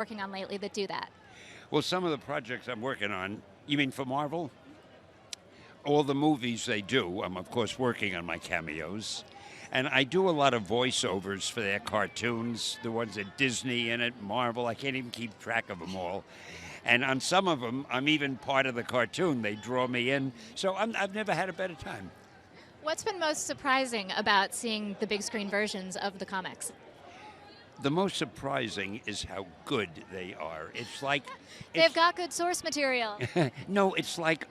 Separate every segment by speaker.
Speaker 1: working on lately that do that?
Speaker 2: Well, some of the projects I'm working on, you mean for Marvel? All the movies they do, I'm of course working on my cameos. And I do a lot of voiceovers for their cartoons, the ones at Disney and at Marvel. I can't even keep track of them all. And on some of them, I'm even part of the cartoon. They draw me in. So I've never had a better time.
Speaker 1: What's been most surprising about seeing the big screen versions of the comics?
Speaker 2: The most surprising is how good they are. It's like...
Speaker 1: They've got good source material.
Speaker 2: No, it's like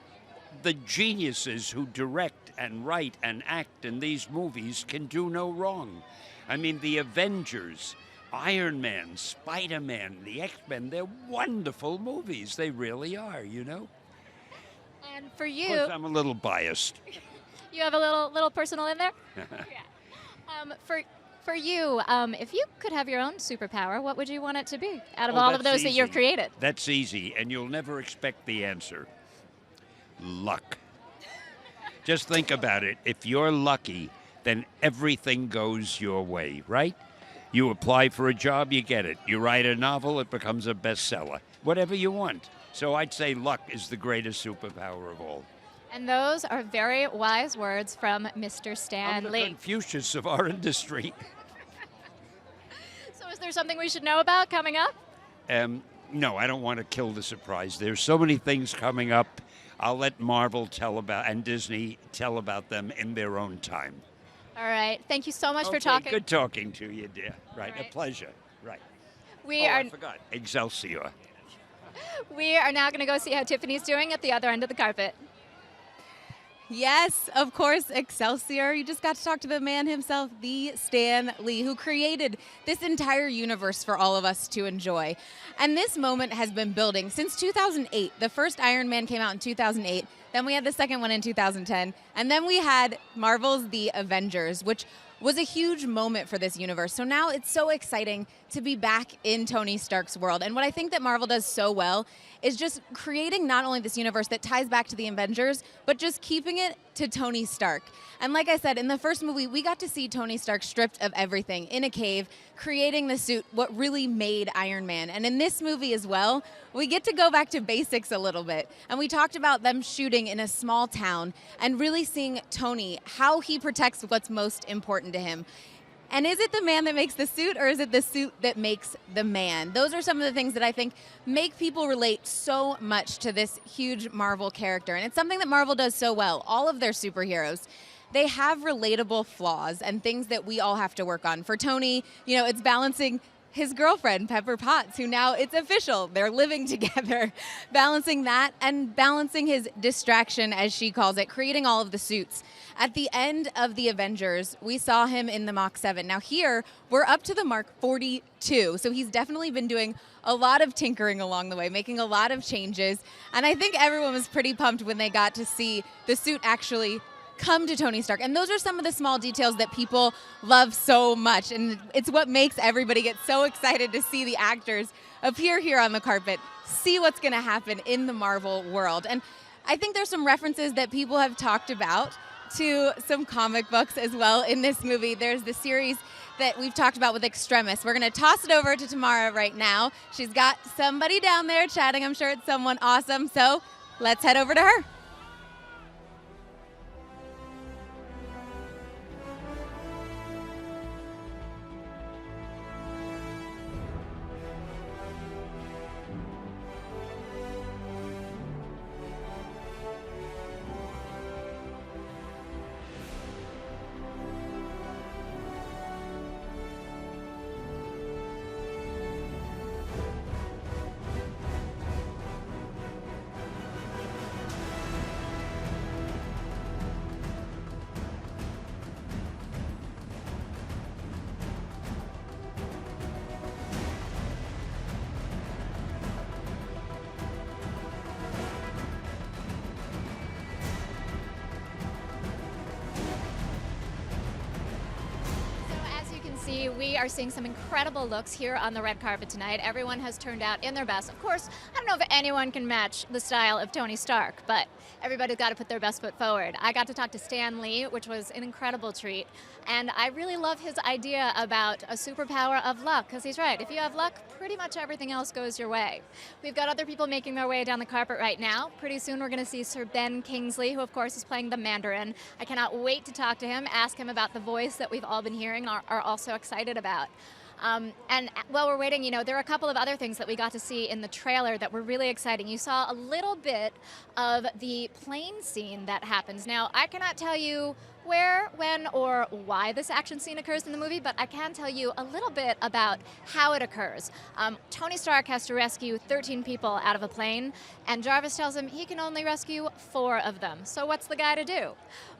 Speaker 2: the geniuses who direct and write and act in these movies can do no wrong. I mean, the Avengers, Iron Man, Spider-Man, the X-Men, they're wonderful movies. They really are, you know?
Speaker 1: And for
Speaker 2: Of
Speaker 1: you,
Speaker 2: course, I'm a little biased.
Speaker 1: you have a little personal in there? Yeah. For you, if you could have your own superpower, what would you want it to be out of all of
Speaker 2: That's
Speaker 1: those that you've
Speaker 2: easy.
Speaker 1: created?
Speaker 2: That's easy, and you'll never expect the answer. Luck. Just think about it. If you're lucky, then everything goes your way, right? You apply for a job, you get it. You write a novel, it becomes a bestseller. Whatever you want. So I'd say luck is the greatest superpower of all.
Speaker 1: And those are very wise words from Mr. Stan
Speaker 2: I'm the
Speaker 1: Lee.
Speaker 2: Confucius of our industry.
Speaker 1: So is there something we should know about coming up?
Speaker 2: No, I don't want to kill the surprise. There's so many things coming up. I'll let Marvel tell about and Disney tell about them in their own time.
Speaker 1: All right. Thank you so much for
Speaker 2: Okay,
Speaker 1: talking.
Speaker 2: Good talking to you, dear. Right,
Speaker 1: All right.
Speaker 2: a pleasure. Right.
Speaker 1: I
Speaker 2: forgot. Excelsior.
Speaker 1: We are now going to go see how Tiffany's doing at the other end of the carpet.
Speaker 3: Yes, of course, Excelsior. You just got to talk to the man himself, the Stan Lee, who created this entire universe for all of us to enjoy. And this moment has been building since 2008. The first Iron Man came out in 2008. Then we had the second one in 2010. And then we had Marvel's The Avengers, which was a huge moment for this universe. So now it's so exciting to be back in Tony Stark's world. And what I think that Marvel does so well is just creating not only this universe that ties back to the Avengers, but just keeping it to Tony Stark. And like I said, in the first movie, we got to see Tony Stark stripped of everything in a cave, creating the suit, what really made Iron Man. And in this movie as well, we get to go back to basics a little bit. And we talked about them shooting in a small town and really seeing Tony, how he protects what's most important to him. And is it the man that makes the suit, or is it the suit that makes the man? Those are some of the things that I think make people relate so much to this huge Marvel character. And it's something that Marvel does so well. All of their superheroes, they have relatable flaws and things that we all have to work on. For Tony, you know, it's balancing his girlfriend, Pepper Potts, who now it's official, they're living together, balancing that and balancing his distraction, as she calls it, creating all of the suits. At the end of the Avengers, we saw him in the Mach 7. Now here, we're up to the Mark 42, so he's definitely been doing a lot of tinkering along the way, making a lot of changes, and I think everyone was pretty pumped when they got to see the suit actually come to Tony Stark. And those are some of the small details that people love so much. And it's what makes everybody get so excited to see the actors appear here on the carpet, see what's going to happen in the Marvel world. And I think there's some references that people have talked about to some comic books as well in this movie. There's the series that we've talked about with Extremis. We're going to toss it over to Tamara right now. She's got somebody down there chatting. I'm sure it's someone awesome. So let's head over to her.
Speaker 1: we are seeing some incredible looks here on the red carpet tonight. Everyone has turned out in their best. Of course, I don't know if anyone can match the style of Tony Stark, but everybody's got to put their best foot forward. I got to talk to Stan Lee, which was an incredible treat, and I really love his idea about a superpower of luck, because he's right. If you have luck, pretty much everything else goes your way. We've got other people making their way down the carpet right now. Pretty soon we're going to see Sir Ben Kingsley, who of course is playing the Mandarin. I cannot wait to talk to him, ask him about the voice that we've all been hearing, are all so excited about. And while we're waiting, you know, there are a couple of other things that we got to see in the trailer that were really exciting. You saw a little bit of the plane scene that happens. Now, I cannot tell you where, when, or why this action scene occurs in the movie, but I can tell you a little bit about how it occurs. Tony Stark has to rescue 13 people out of a plane, and Jarvis tells him he can only rescue 4 of them. So what's the guy to do?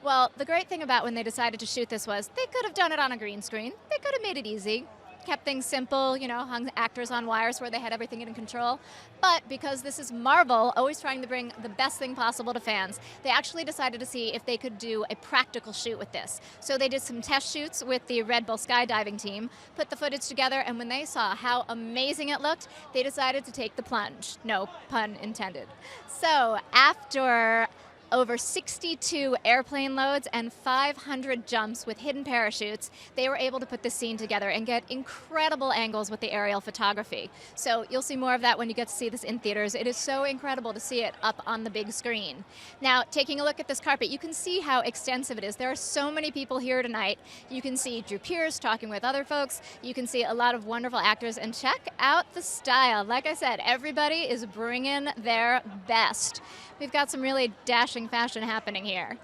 Speaker 1: Well, the great thing about when they decided to shoot this was they could have done it on a green screen. They could have made it easy. Kept things simple, you know, hung actors on wires where they had everything in control. But because this is Marvel, always trying to bring the best thing possible to fans, they actually decided to see if they could do a practical shoot with this. So they did some test shoots with the Red Bull skydiving team, put the footage together, and when they saw how amazing it looked, they decided to take the plunge. No pun intended. So after over 62 airplane loads and 500 jumps with hidden parachutes, they were able to put this scene together and get incredible angles with the aerial photography. So you'll see more of that when you get to see this in theaters. It is so incredible to see it up on the big screen. Now, taking a look at this carpet, you can see how extensive it is. There are so many people here tonight. You can see Drew Pearce talking with other folks. You can see a lot of wonderful actors, and check out the style. Like I said, everybody is bringing their best. We've got some really dashing fashion happening here.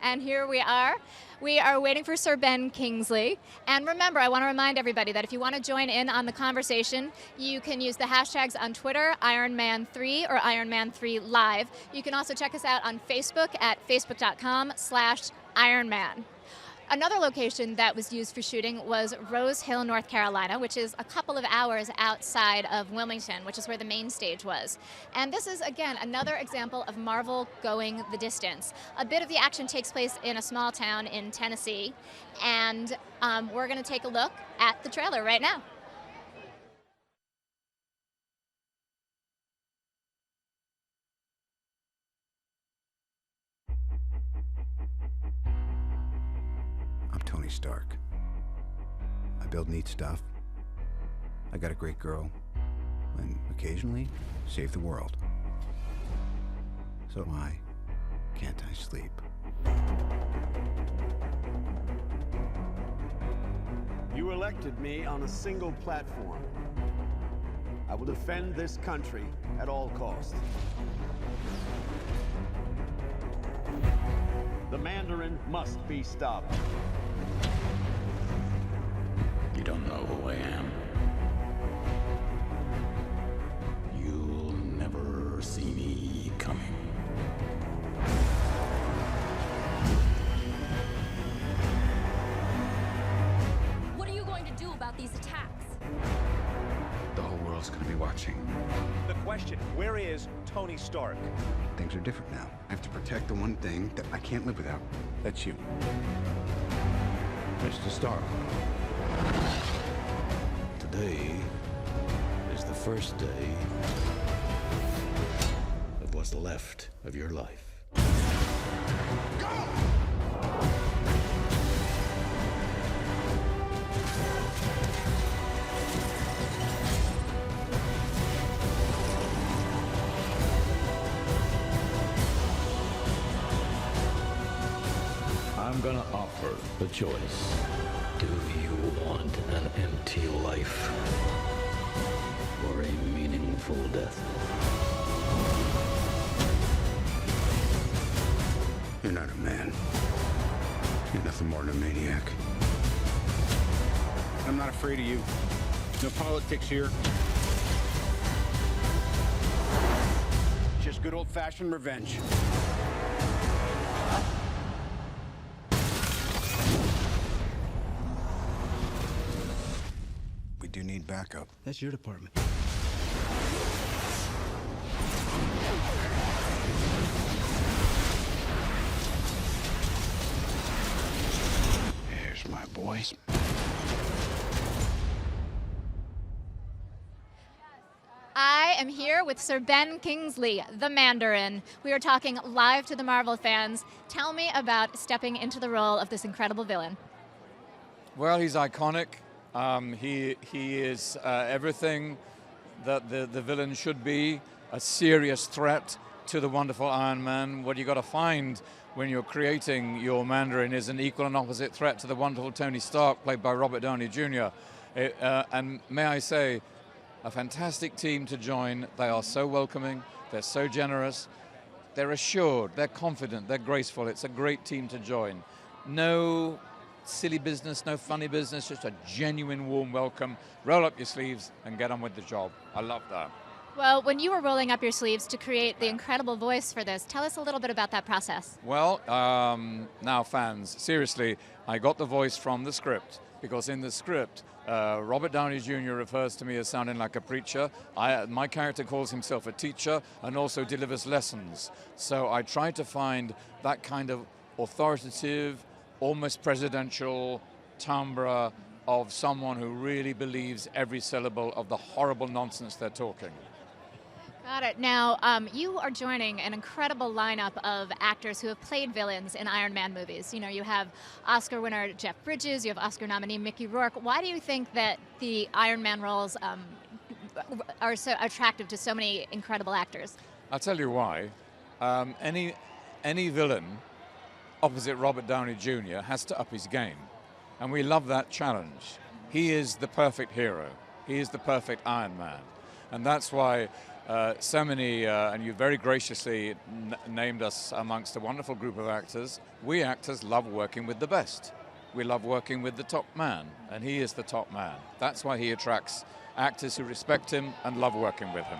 Speaker 1: And here we are. We are waiting for Sir Ben Kingsley. And remember, I want to remind everybody that if you want to join in on the conversation, you can use the hashtags on Twitter, IronMan3 or IronMan3Live. You can also check us out on Facebook at facebook.com/Ironman. Another location that was used for shooting was Rose Hill, North Carolina, which is a couple of hours outside of Wilmington, which is where the main stage was. And this is, again, another example of Marvel going the distance. A bit of the action takes place in a small town in Tennessee, and we're going to take a look at the trailer right now.
Speaker 4: Tony Stark. I build neat stuff. I got a great girl. And occasionally, save the world. So why can't I sleep?
Speaker 5: You elected me on a single platform. I will defend this country at all costs. The Mandarin must be stopped.
Speaker 6: You don't know who I am. You'll never see me coming.
Speaker 7: What are you going to do about these attacks?
Speaker 4: The whole world's gonna be watching.
Speaker 8: The question, where is Tony Stark?
Speaker 4: Things are different now. I have to protect the one thing that I can't live without. That's you.
Speaker 6: Mr. Stark. Today is the first day of what's left of your life. I'm gonna offer the choice. Do you want an empty life or a meaningful death?
Speaker 4: You're not a man. You're nothing more than a maniac. I'm not afraid of you. No politics here. Just good old-fashioned revenge. We do need backup.
Speaker 9: That's your department. boys.
Speaker 1: I am here with Sir Ben Kingsley, the Mandarin. We are talking live to the Marvel fans. Tell me about stepping into the role of this incredible villain.
Speaker 10: Well, he's iconic. He is everything that the villain should be, a serious threat to the wonderful Iron Man. What you got to find when you're creating your Mandarin is an equal and opposite threat to the wonderful Tony Stark, played by Robert Downey Jr. And may I say, a fantastic team to join. They are so welcoming, they're so generous, they're assured, they're confident, they're graceful. It's a great team to join. No silly business, no funny business, just a genuine warm welcome. Roll up your sleeves and get on with the job. I love that.
Speaker 1: Well, when you were rolling up your sleeves to create the incredible voice for this, tell us a little bit about that process.
Speaker 10: Well, now fans, seriously, I got the voice from the script, because in the script, Robert Downey Jr. refers to me as sounding like a preacher. My character calls himself a teacher and also delivers lessons. So I tried to find that kind of authoritative, almost presidential timbre of someone who really believes every syllable of the horrible nonsense they're talking.
Speaker 1: Got it. Now, you are joining an incredible lineup of actors who have played villains in Iron Man movies. You know, you have Oscar winner Jeff Bridges, you have Oscar nominee Mickey Rourke. Why do you think that the Iron Man roles are so attractive to so many incredible actors?
Speaker 10: I'll tell you why. Any villain opposite Robert Downey Jr. has to up his game. And we love that challenge. He is the perfect hero. He is the perfect Iron Man. And that's why so many, and you very graciously named us amongst a wonderful group of actors. We actors love working with the best. We love working with the top man, and he is the top man. That's why he attracts actors who respect him and love working with him.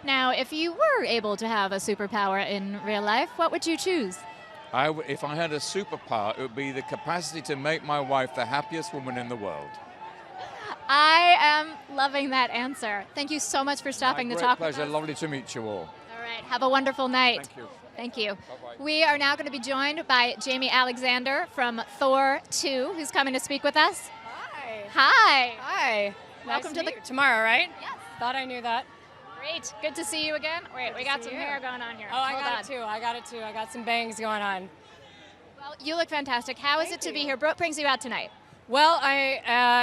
Speaker 1: Now, if you were able to have a superpower in real life, what would you choose?
Speaker 10: If I had a superpower, it would be the capacity to make my wife the happiest woman in the world.
Speaker 1: I am loving that answer. Thank you so much for stopping to talk with us.
Speaker 10: Great pleasure. Lovely to meet you all.
Speaker 1: All right. Have a wonderful night.
Speaker 10: Thank you.
Speaker 1: Thank you.
Speaker 10: Bye-bye.
Speaker 1: We are now going to be joined by Jamie Alexander from Thor 2, who's coming to speak with us.
Speaker 11: Hi.
Speaker 1: Hi.
Speaker 11: Hi.
Speaker 1: Welcome
Speaker 11: nice
Speaker 1: to
Speaker 11: meet you. Tomorrow, right?
Speaker 1: Yes.
Speaker 11: Thought I knew that.
Speaker 1: Great. Good to see you again. Wait, we got some hair going on here.
Speaker 11: Oh, I got it too. I got some bangs going on.
Speaker 1: Well, you look fantastic. How is it to be here? What brings you out tonight?
Speaker 11: Well, I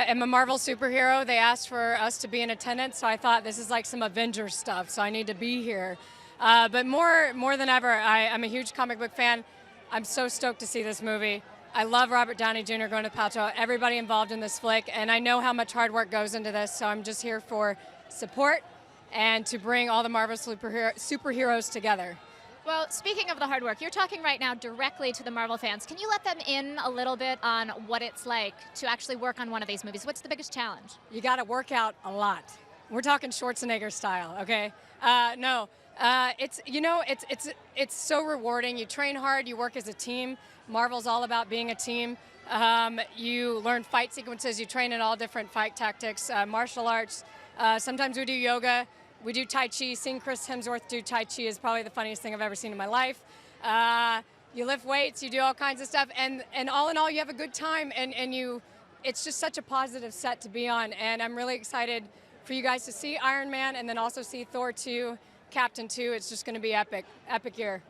Speaker 11: am a Marvel superhero. They asked for us to be in attendance, so I thought this is like some Avengers stuff, so I need to be here. But more than ever, I'm a huge comic book fan. I'm so stoked to see this movie. I love Robert Downey Jr., Gwyneth Paltrow, everybody involved in this flick, and I know how much hard work goes into this, so I'm just here for support and to bring all the Marvel superheroes together.
Speaker 1: Well, speaking of the hard work, you're talking right now directly to the Marvel fans. Can you let them in a little bit on what it's like to actually work on one of these movies? What's the biggest challenge?
Speaker 11: You got to work out a lot. We're talking Schwarzenegger style, okay? It's so rewarding. You train hard. You work as a team. Marvel's all about being a team. You learn fight sequences. You train in all different fight tactics, martial arts. Sometimes we do yoga. We do Tai Chi. Seeing Chris Hemsworth do Tai Chi is probably the funniest thing I've ever seen in my life. You lift weights, you do all kinds of stuff, and all in all, you have a good time, and it's just such a positive set to be on, and I'm really excited for you guys to see Iron Man and then also see Thor 2, Captain 2. It's just going to be epic year.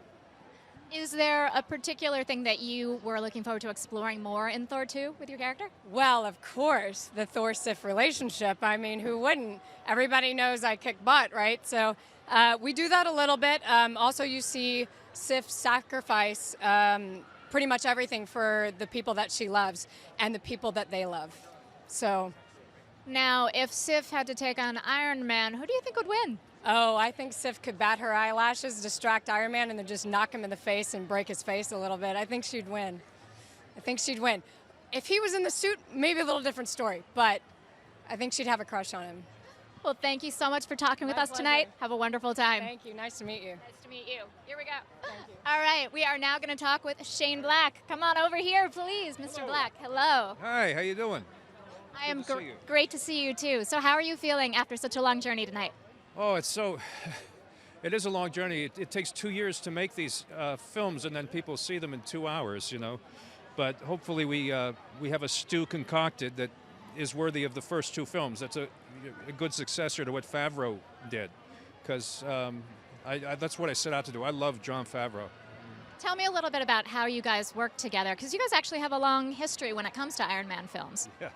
Speaker 1: Is there a particular thing that you were looking forward to exploring more in Thor 2 with your character?
Speaker 11: Well, of course, the Thor-Sif relationship. I mean, who wouldn't? Everybody knows I kick butt, right? So we do that a little bit. Also, you see Sif sacrifice pretty much everything for the people that she loves and the people that they love. So
Speaker 1: now, if Sif had to take on Iron Man, who do you think would win?
Speaker 11: Oh, I think Sif could bat her eyelashes, distract Iron Man, and then just knock him in the face and break his face a little bit. I think she'd win. If he was in the suit, maybe a little different story, but I think she'd have a crush on him.
Speaker 1: Well, thank you so much for talking with us tonight. Have a wonderful time.
Speaker 11: Thank you. Nice to meet you.
Speaker 1: Nice to meet you. Here we go. Thank you. All right, we are now going to talk with Shane Black. Come on over here, please, Mr. Black. Hello.
Speaker 12: Hi, how you doing?
Speaker 1: I am great to see you, too. So how are you feeling after such a long journey tonight?
Speaker 12: Oh, it is a long journey. It takes 2 years to make these films, and then people see them in 2 hours, you know. but hopefully we have a stew concocted that is worthy of the first two films. That's a good successor to what Favreau did, because that's what I set out to do. I love Jon Favreau.
Speaker 1: Tell me a little bit about how you guys work together, because you guys actually have a long history when it comes to Iron Man films.
Speaker 12: Yeah.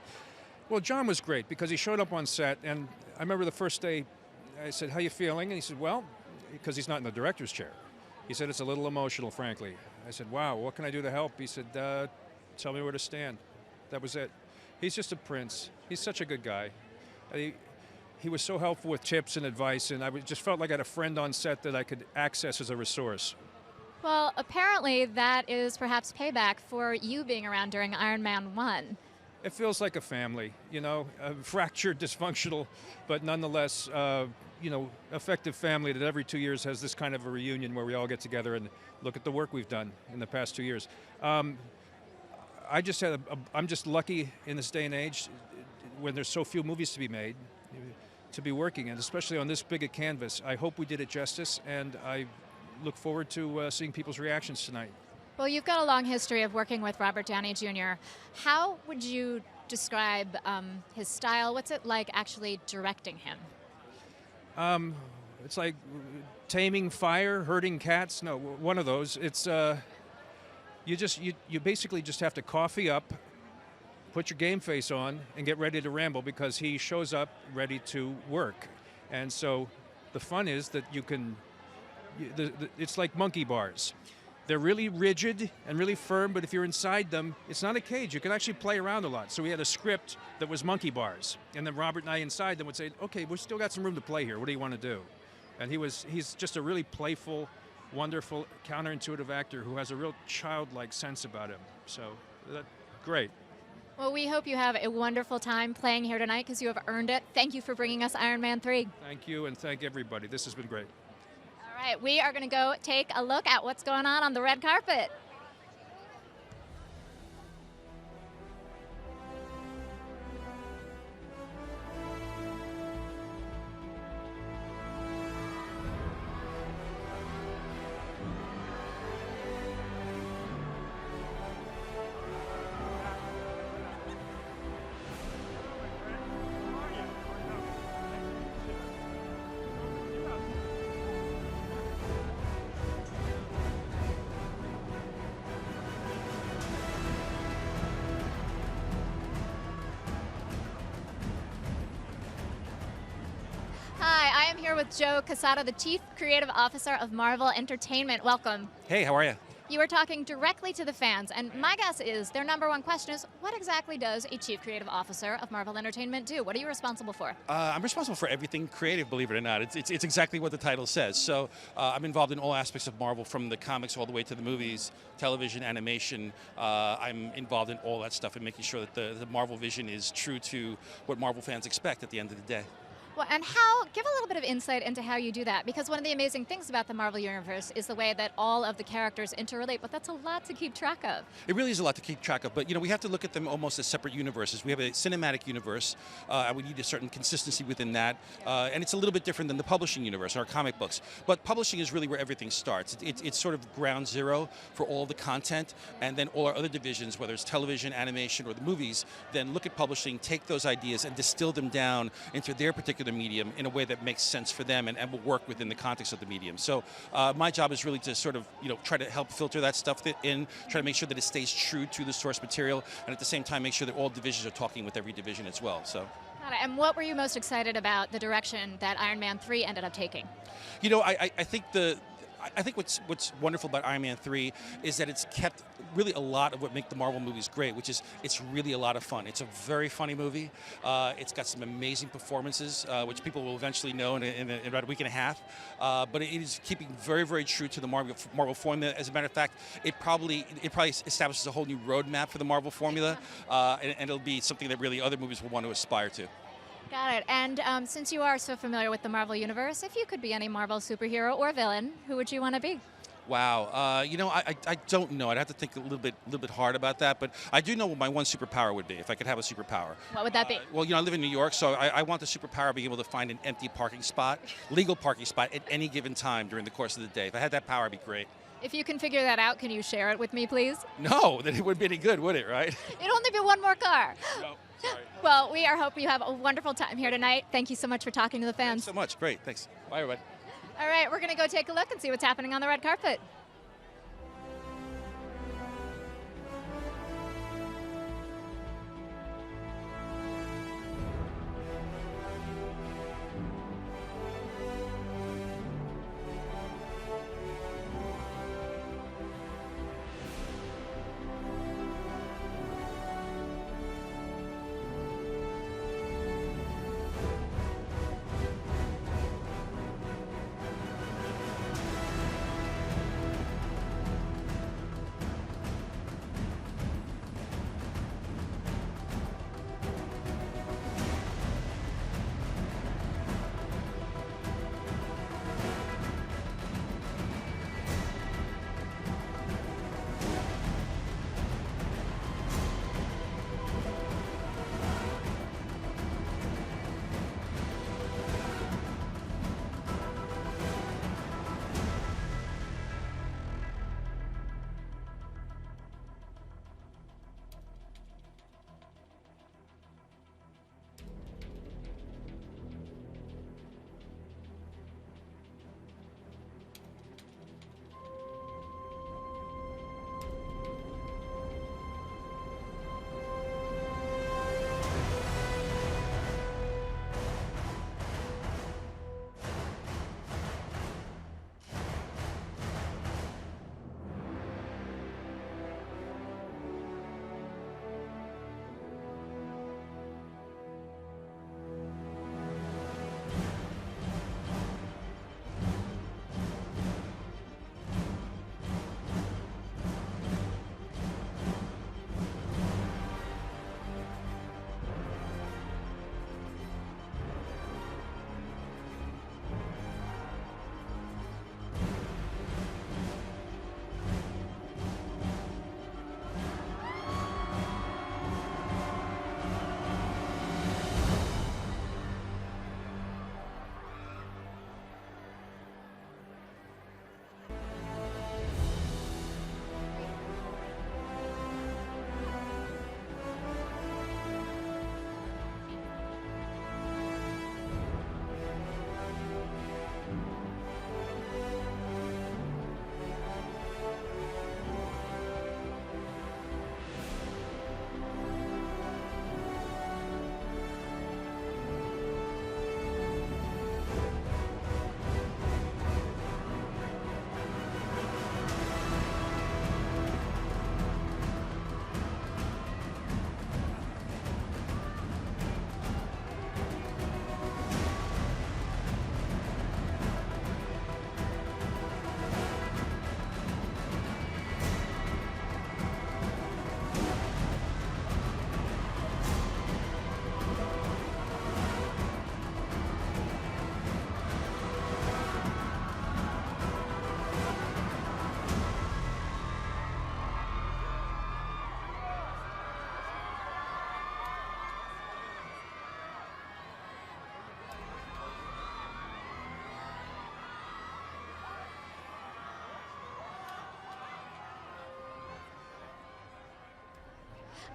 Speaker 12: Well, John was great because he showed up on set, and I remember the first day I said, "How you feeling?" And he said, "Well," because he's not in the director's chair. He said, "It's a little emotional, frankly." I said, "Wow, what can I do to help?" He said, "Tell me where to stand." That was it. He's just a prince. He's such a good guy. He was so helpful with tips and advice, and I just felt like I had a friend on set that I could access as a resource.
Speaker 1: Well, apparently that is perhaps payback for you being around during Iron Man 1.
Speaker 12: It feels like a family, fractured, dysfunctional, but nonetheless, effective family that every 2 years has this kind of a reunion where we all get together and look at the work we've done in the past 2 years. I'm just lucky in this day and age when there's so few movies to be made to be working, and especially on this big a canvas. I hope we did it justice, and I look forward to seeing people's reactions tonight.
Speaker 1: Well, you've got a long history of working with Robert Downey Jr. How would you describe his style? What's it like actually directing him?
Speaker 12: It's like taming fire, herding cats. No, one of those. It's you basically just have to coffee up, put your game face on, and get ready to ramble, because he shows up ready to work. And so the fun is that you can. It's like monkey bars. They're really rigid and really firm, but if you're inside them, it's not a cage. You can actually play around a lot. So we had a script that was monkey bars, and then Robert and I inside them would say, "Okay, we've still got some room to play here. What do you want to do?" And he's just a really playful, wonderful, counterintuitive actor who has a real childlike sense about him. So great.
Speaker 1: Well, we hope you have a wonderful time playing here tonight, because you have earned it. Thank you for bringing us Iron Man 3.
Speaker 12: Thank you, and thank everybody. This has been great.
Speaker 1: All right, we are going to go take a look at what's going on the red carpet. Hi, I am here with Joe Quesada, the Chief Creative Officer of Marvel Entertainment. Welcome.
Speaker 9: Hey, how are you?
Speaker 1: You are talking directly to the fans, and my guess is their number one question is, what exactly does a Chief Creative Officer of Marvel Entertainment do? What are you responsible for?
Speaker 9: I'm responsible for everything creative, believe it or not. It's exactly what the title says. So I'm involved in all aspects of Marvel, from the comics all the way to the movies, television, animation. I'm involved in all that stuff and making sure that the Marvel vision is true to what Marvel fans expect at the end of the day.
Speaker 1: Well, and give a little bit of insight into how you do that, because one of the amazing things about the Marvel Universe is the way that all of the characters interrelate, but that's a lot to keep track of.
Speaker 9: It really is a lot to keep track of, but we have to look at them almost as separate universes. We have a cinematic universe, and we need a certain consistency within that, and it's a little bit different than the publishing universe, our comic books. But publishing is really where everything starts. It's sort of ground zero for all the content, and then all our other divisions, whether it's television, animation, or the movies, then look at publishing, take those ideas, and distill them down into their particular medium in a way that makes sense for them and will work within the context of the medium. So my job is really to sort of try to help filter that stuff in, try to make sure that it stays true to the source material, and at the same time make sure that all divisions are talking with every division as well. So.
Speaker 1: And what were you most excited about the direction that Iron Man 3 ended up taking?
Speaker 9: I think what's wonderful about Iron Man 3 is that it's kept really a lot of what make the Marvel movies great, which is it's really a lot of fun. It's a very funny movie. It's got some amazing performances, which people will eventually know in about a week and a half. But it is keeping very, very true to the Marvel formula. As a matter of fact, it probably establishes a whole new roadmap for the Marvel formula, and it'll be something that really other movies will want to aspire to.
Speaker 1: Got it. And since you are so familiar with the Marvel Universe, if you could be any Marvel superhero or villain, who would you want to be?
Speaker 9: Wow. I don't know. I'd have to think a little bit hard about that. But I do know what my one superpower would be, if I could have a superpower.
Speaker 1: What would that be?
Speaker 9: Well, I live in New York, so I want the superpower of being able to find an empty parking spot, legal parking spot, at any given time during the course of the day. If I had that power, it'd be great.
Speaker 1: If you can figure that out, can you share it with me, please?
Speaker 9: No, that it wouldn't be any good, would it, right?
Speaker 1: It'd only be one more car.
Speaker 9: No, sorry.
Speaker 1: Well, we are hoping you have a wonderful time here tonight. Thank you so much for talking to the fans.
Speaker 9: Thanks so much. Great. Thanks. Bye, everybody.
Speaker 1: All right, we're going to go take a look and see what's happening on the red carpet.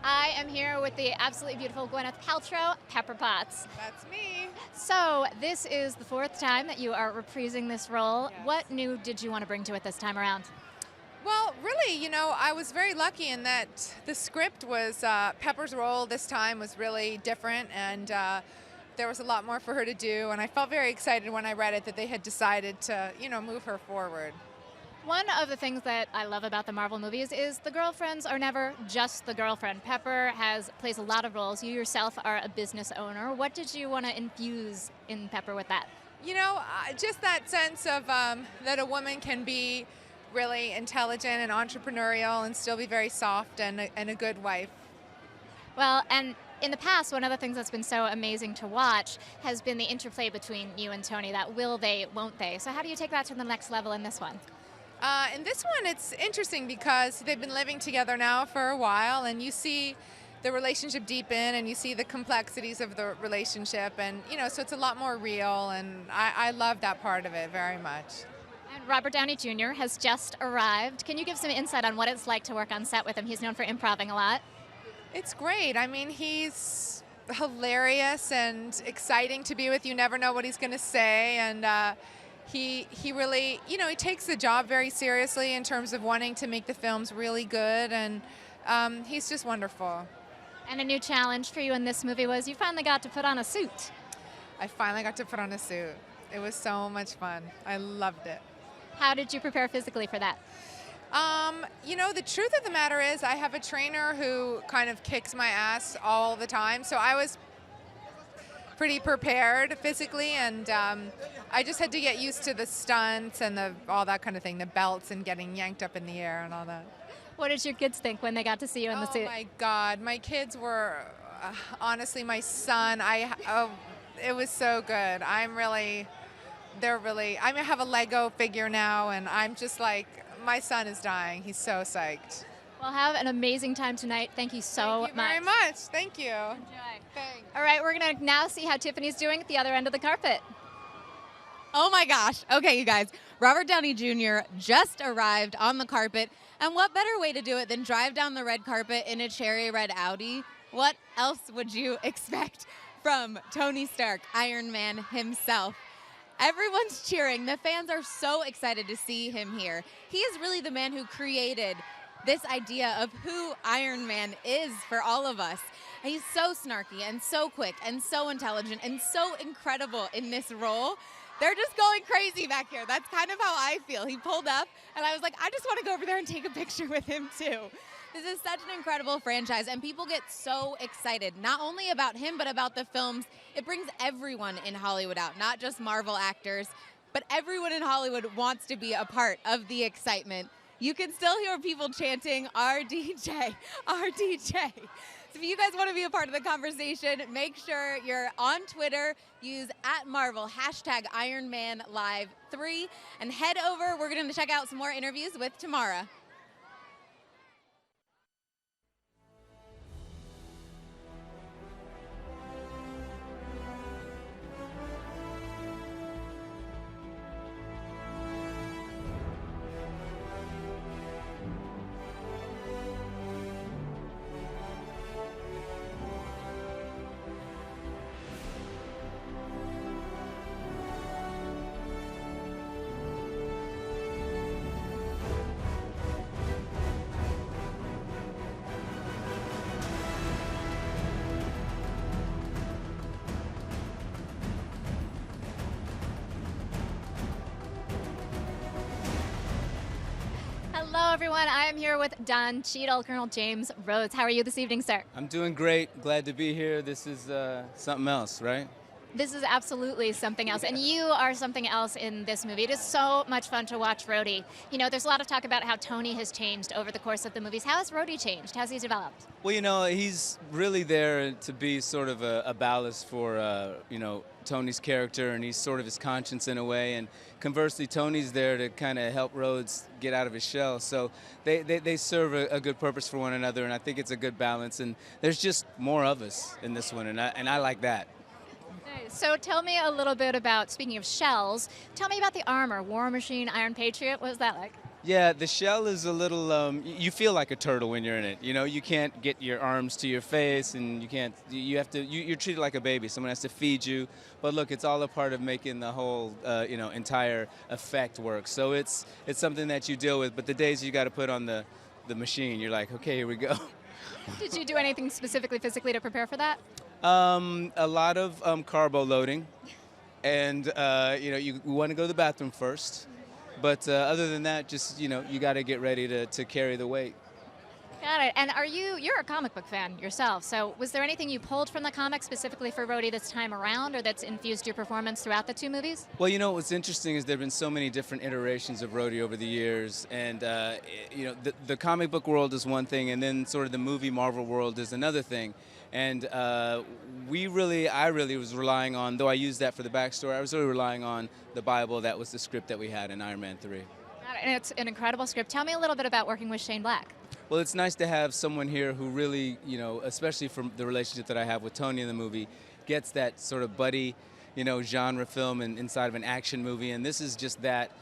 Speaker 1: I am here with the absolutely beautiful Gwyneth Paltrow, Pepper Potts.
Speaker 13: That's me.
Speaker 1: So this is the fourth time that you are reprising this role.
Speaker 13: Yes.
Speaker 1: What new did you want to bring to it this time around?
Speaker 13: Well, really, I was very lucky in that the script was, Pepper's role this time was really different, and there was a lot more for her to do, and I felt very excited when I read it that they had decided to, move her forward.
Speaker 1: One of the things that I love about the Marvel movies is the girlfriends are never just the girlfriend. Pepper plays a lot of roles. You yourself are a business owner. What did you want to infuse in Pepper with that?
Speaker 13: Just that sense of that a woman can be really intelligent and entrepreneurial and still be very soft and a good wife.
Speaker 1: Well, and in the past, one of the things that's been so amazing to watch has been the interplay between you and Tony, that will they, won't they. So how do you take that to the next level in this one?
Speaker 13: In this one, it's interesting because they've been living together now for a while, and you see the relationship deepen, and you see the complexities of the relationship, and so it's a lot more real, and I love that part of it very much.
Speaker 1: And Robert Downey Jr. has just arrived. Can you give some insight on what it's like to work on set with him? He's known for improvising a lot.
Speaker 13: It's great. I mean, he's hilarious and exciting to be with. You never know what he's going to say, and he really, he takes the job very seriously in terms of wanting to make the films really good, and he's just wonderful.
Speaker 1: And a new challenge for you in this movie was you finally got to put on a suit.
Speaker 13: I finally got to put on a suit. It was so much fun. I loved it.
Speaker 1: How did you prepare physically for that?
Speaker 13: The truth of the matter is I have a trainer who kind of kicks my ass all the time, so I was pretty prepared physically, and I just had to get used to the stunts and all that kind of thing, the belts and getting yanked up in the air and all that.
Speaker 1: What did your kids think when they got to see you in the suit?
Speaker 13: Oh my God, my kids were, honestly, my son, it was so good. I have a Lego figure now, and I'm just like, my son is dying. He's so psyched.
Speaker 1: Well, have an amazing time tonight. Thank you so much.
Speaker 13: Thank you very much. Thank you.
Speaker 1: Enjoy.
Speaker 13: Thanks.
Speaker 1: All right, we're going to now see how Tiffany's doing at the other end of the carpet.
Speaker 3: Oh my gosh. Okay, you guys. Robert Downey Jr. just arrived on the carpet. And what better way to do it than drive down the red carpet in a cherry red Audi? What else would you expect from Tony Stark, Iron Man himself? Everyone's cheering. The fans are so excited to see him here. He is really the man who created this idea of who Iron Man is for all of us. He's so snarky and so quick and so intelligent and so incredible in this role. They're just going crazy back here. That's kind of how I feel. He pulled up, and I was like, I just want to go over there and take a picture with him, too. This is such an incredible franchise, and people get so excited, not only about him, but about the films. It brings everyone in Hollywood out, not just Marvel actors, but everyone in Hollywood wants to be a part of the excitement. You can still hear people chanting, RDJ, RDJ. So if you guys want to be a part of the conversation, make sure you're on Twitter, use @Marvel, #IronManLive3, and head over. We're going to check out some more interviews with Tamara.
Speaker 1: Hello, everyone. I am here with Don Cheadle, Colonel James Rhodes. How are you this evening, sir?
Speaker 14: I'm doing great. Glad to be here. This is something else, right?
Speaker 1: This is absolutely something else, and you are something else in this movie. It is so much fun to watch Rhodey. There's a lot of talk about how Tony has changed over the course of the movies. How has Rhodey changed? How's he developed?
Speaker 14: Well, he's really there to be sort of a ballast for, Tony's character, and he's sort of his conscience in a way. And conversely, Tony's there to kind of help Rhodes get out of his shell. So they serve a good purpose for one another, and I think it's a good balance. And there's just more of us in this one, and I like that.
Speaker 1: So tell me a little bit about, speaking of shells, tell me about the armor. War Machine, Iron Patriot, what was that like?
Speaker 14: Yeah, the shell is a little, you feel like a turtle when you're in it. You can't get your arms to your face, and you're treated like a baby. Someone has to feed you. But look, it's all a part of making the whole, entire effect work. So it's something that you deal with. But the days you got to put on the machine, you're like, okay, here we go.
Speaker 1: Did you do anything specifically physically to prepare for that?
Speaker 14: A lot of carbo loading, and you want to go to the bathroom first, but other than that, just you got to get ready to carry the weight.
Speaker 1: Got it. And you're a comic book fan yourself, so was there anything you pulled from the comics specifically for Rhodey this time around, or that's infused your performance throughout the two movies?
Speaker 14: Well, what's interesting is there have been so many different iterations of Rhodey over the years, and the comic book world is one thing, and then sort of the movie Marvel world is another thing. And I really was relying on, though I used that for the backstory, I was really relying on the Bible. That was the script that we had in Iron Man 3.
Speaker 1: And it's an incredible script. Tell me a little bit about working with Shane Black.
Speaker 14: Well, it's nice to have someone here who really, especially from the relationship that I have with Tony in the movie, gets that sort of buddy, genre film inside of an action movie. And this is just that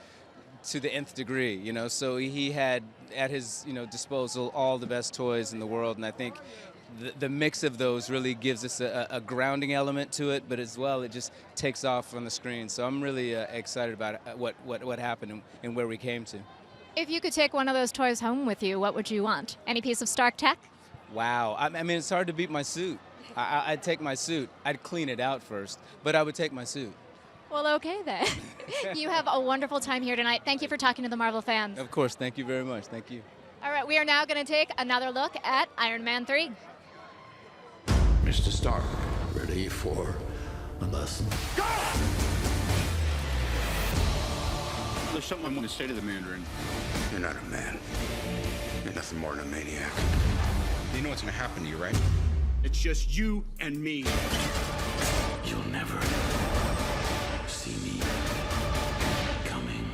Speaker 14: to the nth degree, you know. So he had at his, you know, disposal all the best toys in the world, and I think the mix of those really gives us a grounding element to it, but as well it just takes off on the screen. So I'm really excited about what happened and where we came to.
Speaker 1: If you could take one of those toys home with you, what would you want? Any piece of Stark tech?
Speaker 14: Wow, I mean, it's hard to beat my suit. I'd take my suit. I'd clean it out first, but I would take my suit.
Speaker 1: Well, okay then. You have a wonderful time here tonight. Thank you for talking to the Marvel fans.
Speaker 14: Of course, thank you very much. Thank you.
Speaker 1: All right, we are now going to take another look at Iron Man 3.
Speaker 6: Mr. Stark, ready for a lesson?
Speaker 4: There's something I want to say to the Mandarin. You're not a man. You're nothing more than a maniac. You know what's going to happen to you, right? It's just you and me.
Speaker 6: You'll never see me coming.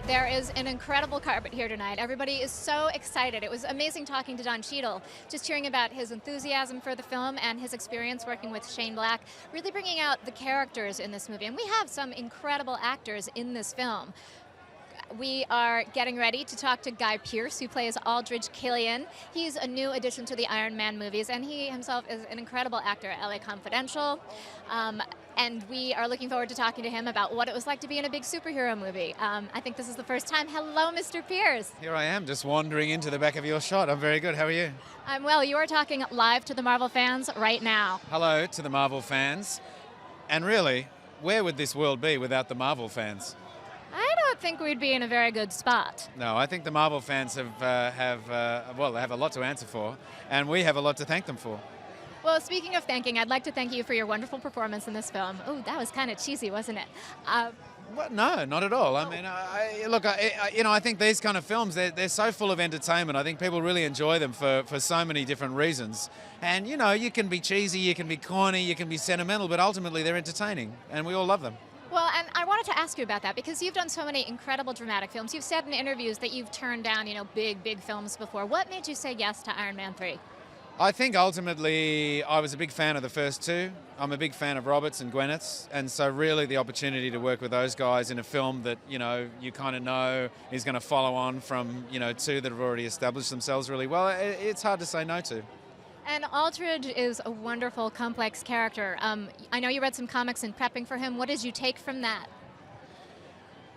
Speaker 1: There is an incredible carpet here tonight. Everybody is so excited. It was amazing talking to Don Cheadle, just hearing about his enthusiasm for the film and his experience working with Shane Black, really bringing out the characters in this movie. And we have some incredible actors in this film. We are getting ready to talk to Guy Pearce, who plays Aldrich Killian. He's a new addition to the Iron Man movies, and he himself is an incredible actor at LA Confidential. And we are looking forward to talking to him about what it was like to be in a big superhero movie. I think this is the first time. Hello, Mr. Pearce.
Speaker 15: Here I am, just wandering into the back of your shot. I'm very good. How are you?
Speaker 1: I'm well. You are talking live to the Marvel fans right now.
Speaker 15: Hello to the Marvel fans. And really, where would this world be without the Marvel fans?
Speaker 1: I don't think we'd be in a very good spot.
Speaker 15: No, I think the Marvel fans have a lot to answer for, and we have a lot to thank them for.
Speaker 1: Well, speaking of thanking, I'd like to thank you for your wonderful performance in this film. Oh, that was kind of cheesy, wasn't it?
Speaker 15: Well, no, not at all. I mean, I think these kind of films, they're so full of entertainment. I think people really enjoy them for so many different reasons. And, you know, you can be cheesy, you can be corny, you can be sentimental, but ultimately they're entertaining, and we all love them.
Speaker 1: Well, and I wanted to ask you about that because you've done so many incredible dramatic films. You've said in interviews that you've turned down, big films before. What made you say yes to Iron Man 3?
Speaker 15: I think ultimately I was a big fan of the first two. I'm a big fan of Roberts and Gwyneth's, and so really the opportunity to work with those guys in a film that, you kind of know is going to follow on from, two that have already established themselves really well, it's hard to say no to.
Speaker 1: And Aldrich is a wonderful, complex character. I know you read some comics in prepping for him. What did you take from that?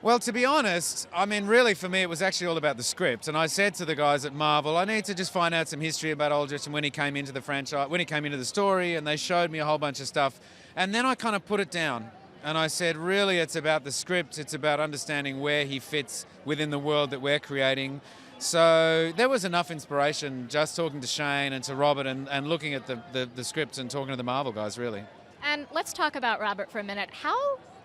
Speaker 15: Well, to be honest, I mean, really for me, it was actually all about the script. And I said to the guys at Marvel, I need to just find out some history about Aldrich and when he came into the franchise, when he came into the story, and they showed me a whole bunch of stuff. And then I kind of put it down. And I said, really, it's about the script. It's about understanding where he fits within the world that we're creating. So there was enough inspiration just talking to Shane and to Robert and looking at the script and talking to the Marvel guys, really.
Speaker 1: And let's talk about Robert for a minute.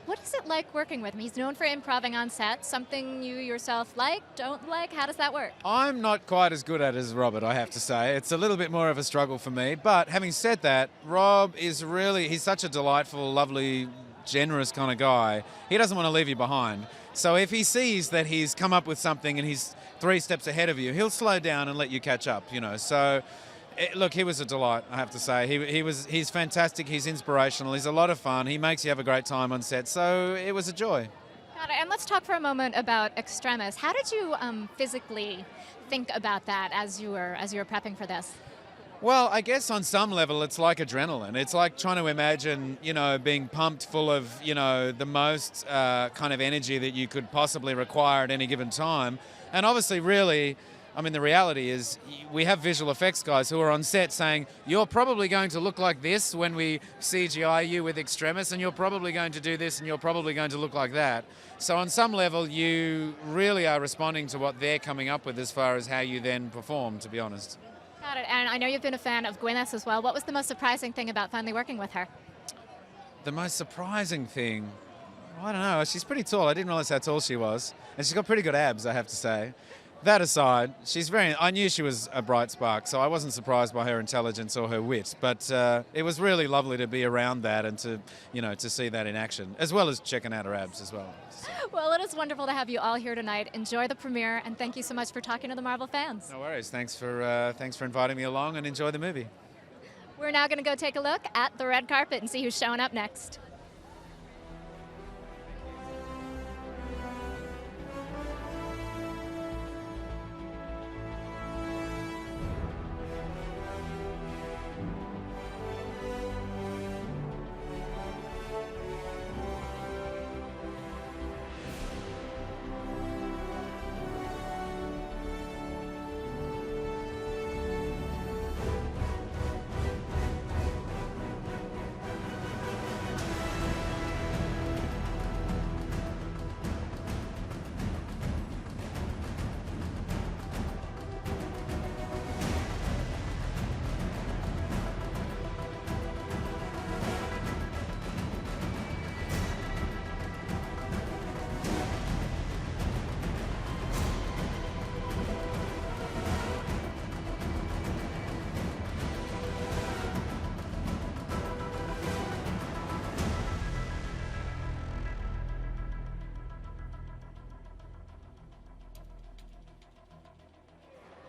Speaker 1: What is it like working with him? He's known for improvising on set, something you yourself like, don't like? How does that work?
Speaker 15: I'm not quite as good at it as Robert, I have to say. It's a little bit more of a struggle for me. But having said that, Rob is he's such a delightful, lovely generous kind of guy. He doesn't want to leave you behind. So if he sees that he's come up with something and he's 3 steps ahead of you, he'll slow down and let you catch up, you know. So, look, he was a delight, I have to say. He's fantastic, he's inspirational, he's a lot of fun, he makes you have a great time on set, so it was a joy.
Speaker 1: Got it. And let's talk for a moment about Extremis. How did you physically think about that as you were prepping for this?
Speaker 15: Well, I guess on some level it's like adrenaline. It's like trying to imagine, you know, being pumped full of, you know, the most kind of energy that you could possibly require at any given time. And obviously, really, I mean, the reality is we have visual effects guys who are on set saying, you're probably going to look like this when we CGI you with Extremis, and you're probably going to do this, and you're probably going to look like that. So on some level, you really are responding to what they're coming up with as far as how you then perform, to be honest.
Speaker 1: Got it. And I know you've been a fan of Gwyneth as well. What was the most surprising thing about finally working with her?
Speaker 15: The most surprising thing, I don't know. She's pretty tall. I didn't realize how tall she was. And she's got pretty good abs, I have to say. That aside, I knew she was a bright spark, so I wasn't surprised by her intelligence or her wit. But it was really lovely to be around that and to see that in action, as well as checking out her abs as well. So.
Speaker 1: Well, it is wonderful to have you all here tonight. Enjoy the premiere, and thank you so much for talking to the Marvel fans.
Speaker 15: No worries. Thanks for inviting me along, and enjoy the movie.
Speaker 1: We're now going to go take a look at the red carpet and see who's showing up next.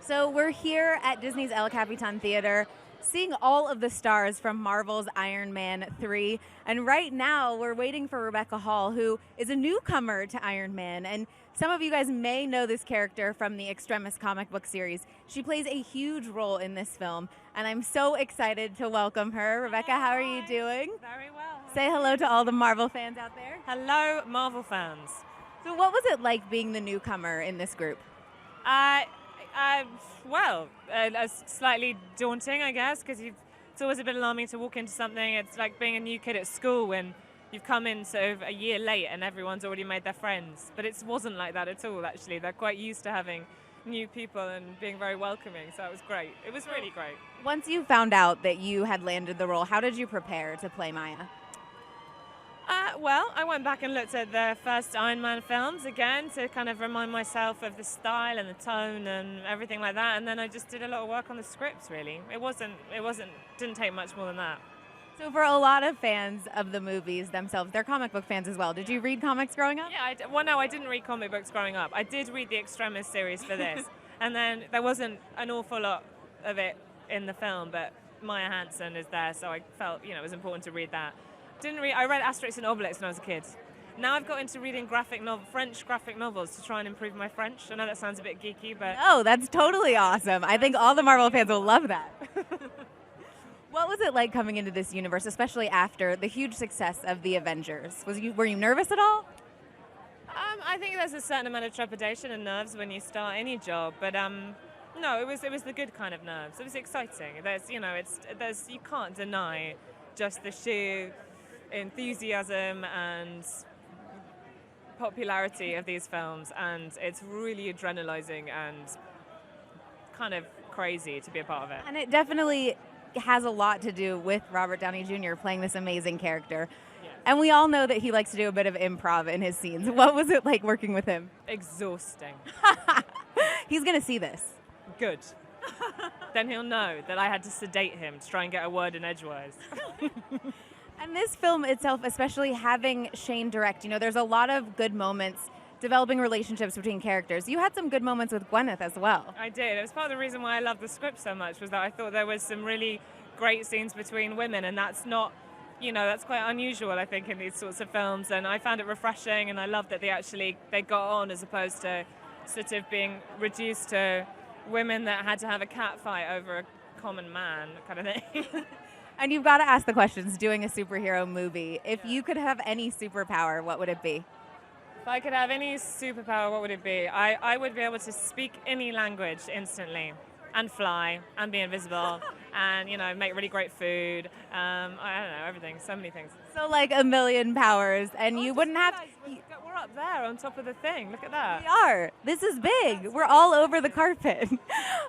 Speaker 3: So we're here at Disney's El Capitan Theater, seeing all of the stars from Marvel's Iron Man 3. And right now, we're waiting for Rebecca Hall, who is a newcomer to Iron Man. And some of you guys may know this character from the Extremis comic book series. She plays a huge role in this film, and I'm so excited to welcome her. Rebecca, how are you doing?
Speaker 16: Very well.
Speaker 3: Say hello to all the Marvel fans out there.
Speaker 16: Hello, Marvel fans.
Speaker 3: So what was it like being the newcomer in this group?
Speaker 16: Slightly daunting, I guess, because it's always a bit alarming to walk into something. It's like being a new kid at school when you've come in sort of a year late and everyone's already made their friends. But it wasn't like that at all, actually. They're quite used to having new people and being very welcoming, so it was great. It was really great.
Speaker 3: Once you found out that you had landed the role, how did you prepare to play Maya?
Speaker 16: I went back and looked at the first Iron Man films again to kind of remind myself of the style and the tone and everything like that. And then I just did a lot of work on the scripts, really. Didn't take much more than that.
Speaker 3: So for a lot of fans of the movies themselves, they're comic book fans as well. Did you read comics growing up?
Speaker 16: Yeah, I didn't read comic books growing up. I did read the Extremis series for this. And then there wasn't an awful lot of it in the film, but Maya Hansen is there, so I felt, it was important to read that. I read Asterix and Obelix when I was a kid. Now I've got into reading French graphic novels to try and improve my French. I know that sounds a bit geeky, but...
Speaker 3: Oh, that's totally awesome. I think all the Marvel fans will love that. What was it like coming into this universe, especially after the huge success of The Avengers? Were you nervous at all?
Speaker 16: I think there's a certain amount of trepidation and nerves when you start any job, but no, it was the good kind of nerves. It was exciting. You can't deny just the sheer enthusiasm and popularity of these films, and it's really adrenalizing and kind of crazy to be a part of it.
Speaker 3: And it definitely has a lot to do with Robert Downey Jr. playing this amazing character. Yes. And we all know that he likes to do a bit of improv in his scenes. What was it like working with him?
Speaker 16: Exhausting.
Speaker 3: He's going to see this.
Speaker 16: Good. Then he'll know that I had to sedate him to try and get a word in edgewise.
Speaker 3: And this film itself, especially having Shane direct, there's a lot of good moments developing relationships between characters. You had some good moments with Gwyneth as well.
Speaker 16: I did. It was part of the reason why I loved the script so much, was that I thought there was some really great scenes between women, and that's not, that's quite unusual, I think, in these sorts of films. And I found it refreshing, and I loved that they got on, as opposed to sort of being reduced to women that had to have a cat fight over a common man kind of thing.
Speaker 3: And you've got to ask the questions doing a superhero movie. If you could have any superpower, what would it be?
Speaker 16: If I could have any superpower, what would it be? I would be able to speak any language instantly, and fly, and be invisible, and, make really great food. I don't know, everything, so many things.
Speaker 3: So like a million powers, and you wouldn't have...
Speaker 16: We're up there on top of the thing. Look at that.
Speaker 3: We are. This is big. We're all over the carpet.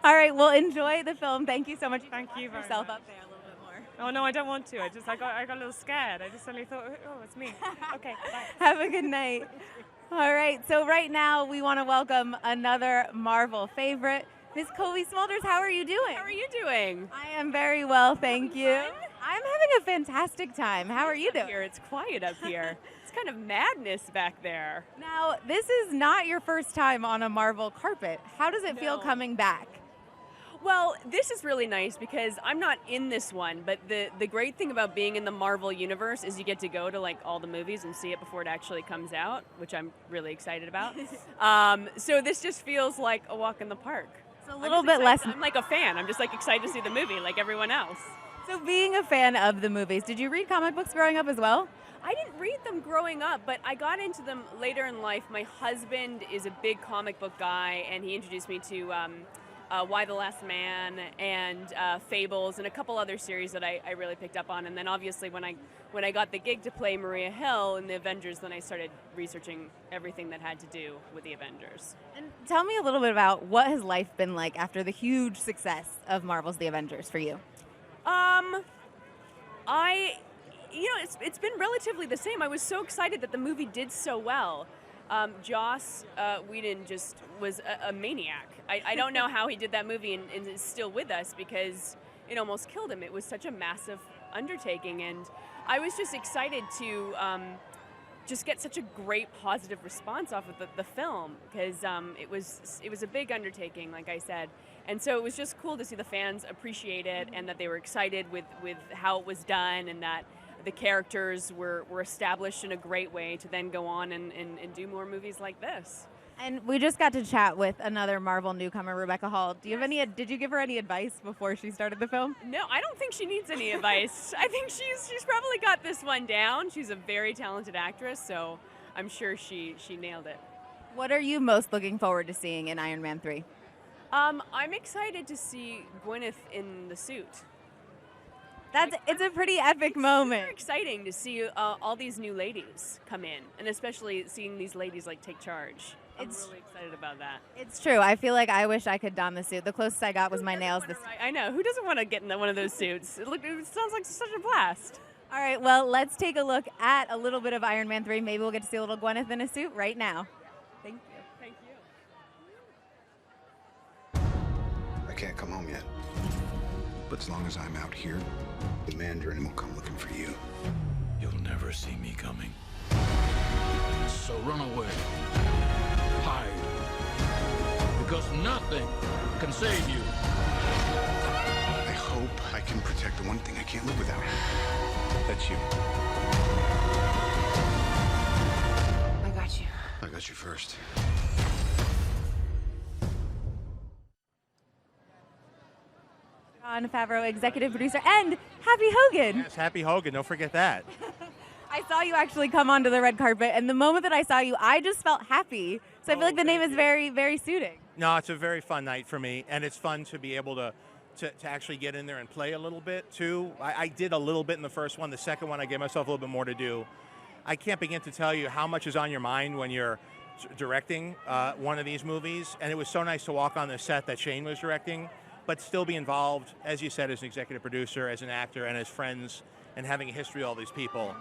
Speaker 3: All right, well, enjoy the film. Thank you so much.
Speaker 16: Thank you very
Speaker 3: yourself
Speaker 16: much.
Speaker 3: Up there a little bit more.
Speaker 16: Oh, no, I don't want to. I got a little scared. I just suddenly thought, oh, it's me. Okay, bye.
Speaker 3: Have a good night. All right, so right now we want to welcome another Marvel favorite, Miss Colby Smulders. How are you doing?
Speaker 17: How are you doing?
Speaker 3: I am very well, thank you. I'm having a fantastic time. How are you doing?
Speaker 17: Here, it's quiet up here. It's kind of madness back there.
Speaker 3: Now, this is not your first time on a Marvel carpet. How does it feel coming back?
Speaker 17: Well, this is really nice because I'm not in this one, but the great thing about being in the Marvel universe is you get to go to like all the movies and see it before it actually comes out, which I'm really excited about. So this just feels like a walk in the park.
Speaker 3: It's a little bit less.
Speaker 17: I'm like a fan. I'm just like excited to see the movie like everyone else.
Speaker 3: So being a fan of the movies, did you read comic books growing up as well?
Speaker 17: I didn't read them growing up, but I got into them later in life. My husband is a big comic book guy, and he introduced me to Why the Last Man and Fables and a couple other series that I really picked up on. And then obviously when I got the gig to play Maria Hill in the Avengers, then I started researching everything that had to do with the Avengers.
Speaker 3: And tell me a little bit about what has life been like after the huge success of Marvel's The Avengers for you?
Speaker 17: It's been relatively the same. I was so excited that the movie did so well. Joss Whedon just was a maniac. I don't know how he did that movie and is still with us because it almost killed him. It was such a massive undertaking, and I was just excited to just get such a great positive response off of the film because it was a big undertaking, like I said. And so it was just cool to see the fans appreciate it and that they were excited with how it was done and that the characters were established in a great way to then go on and do more movies like this.
Speaker 3: And we just got to chat with another Marvel newcomer, Rebecca Hall. Did you give her any advice before she started the film?
Speaker 17: No, I don't think she needs any advice. I think she's probably got this one down. She's a very talented actress, so I'm sure she nailed it.
Speaker 3: What are you most looking forward to seeing in Iron Man 3?
Speaker 17: I'm excited to see Gwyneth in the suit.
Speaker 3: It's a pretty epic moment.
Speaker 17: It's exciting to see all these new ladies come in, and especially seeing these ladies take charge. I'm really excited about that.
Speaker 3: It's true. I feel like I wish I could don the suit. The closest I got was my nails.
Speaker 17: I know. Who doesn't want to get in one of those suits? It sounds like such a blast.
Speaker 3: All right. Well, let's take a look at a little bit of Iron Man 3. Maybe we'll get to see a little Gwyneth in a suit right now. Thank you.
Speaker 17: Thank you.
Speaker 4: I can't come home yet. But as long as I'm out here, the Mandarin will come looking for you.
Speaker 6: You'll never see me coming. So run away. Hide. Because nothing can save you.
Speaker 4: I hope I can protect the one thing I can't live without. That's you.
Speaker 3: I got you.
Speaker 4: I got you first.
Speaker 3: Jon Favreau, executive producer, and Happy Hogan.
Speaker 18: Yes, Happy Hogan. Don't forget that.
Speaker 3: I saw you actually come onto the red carpet, and the moment that I saw you, I just felt happy. So I feel like the name is very, very suiting.
Speaker 18: No, it's a very fun night for me, and it's fun to be able to actually get in there and play a little bit, too. I did a little bit in the first one. The second one, I gave myself a little bit more to do. I can't begin to tell you how much is on your mind when you're directing one of these movies, and it was so nice to walk on the set that Shane was directing, but still be involved, as you said, as an executive producer, as an actor, and as friends, and having a history of all these people.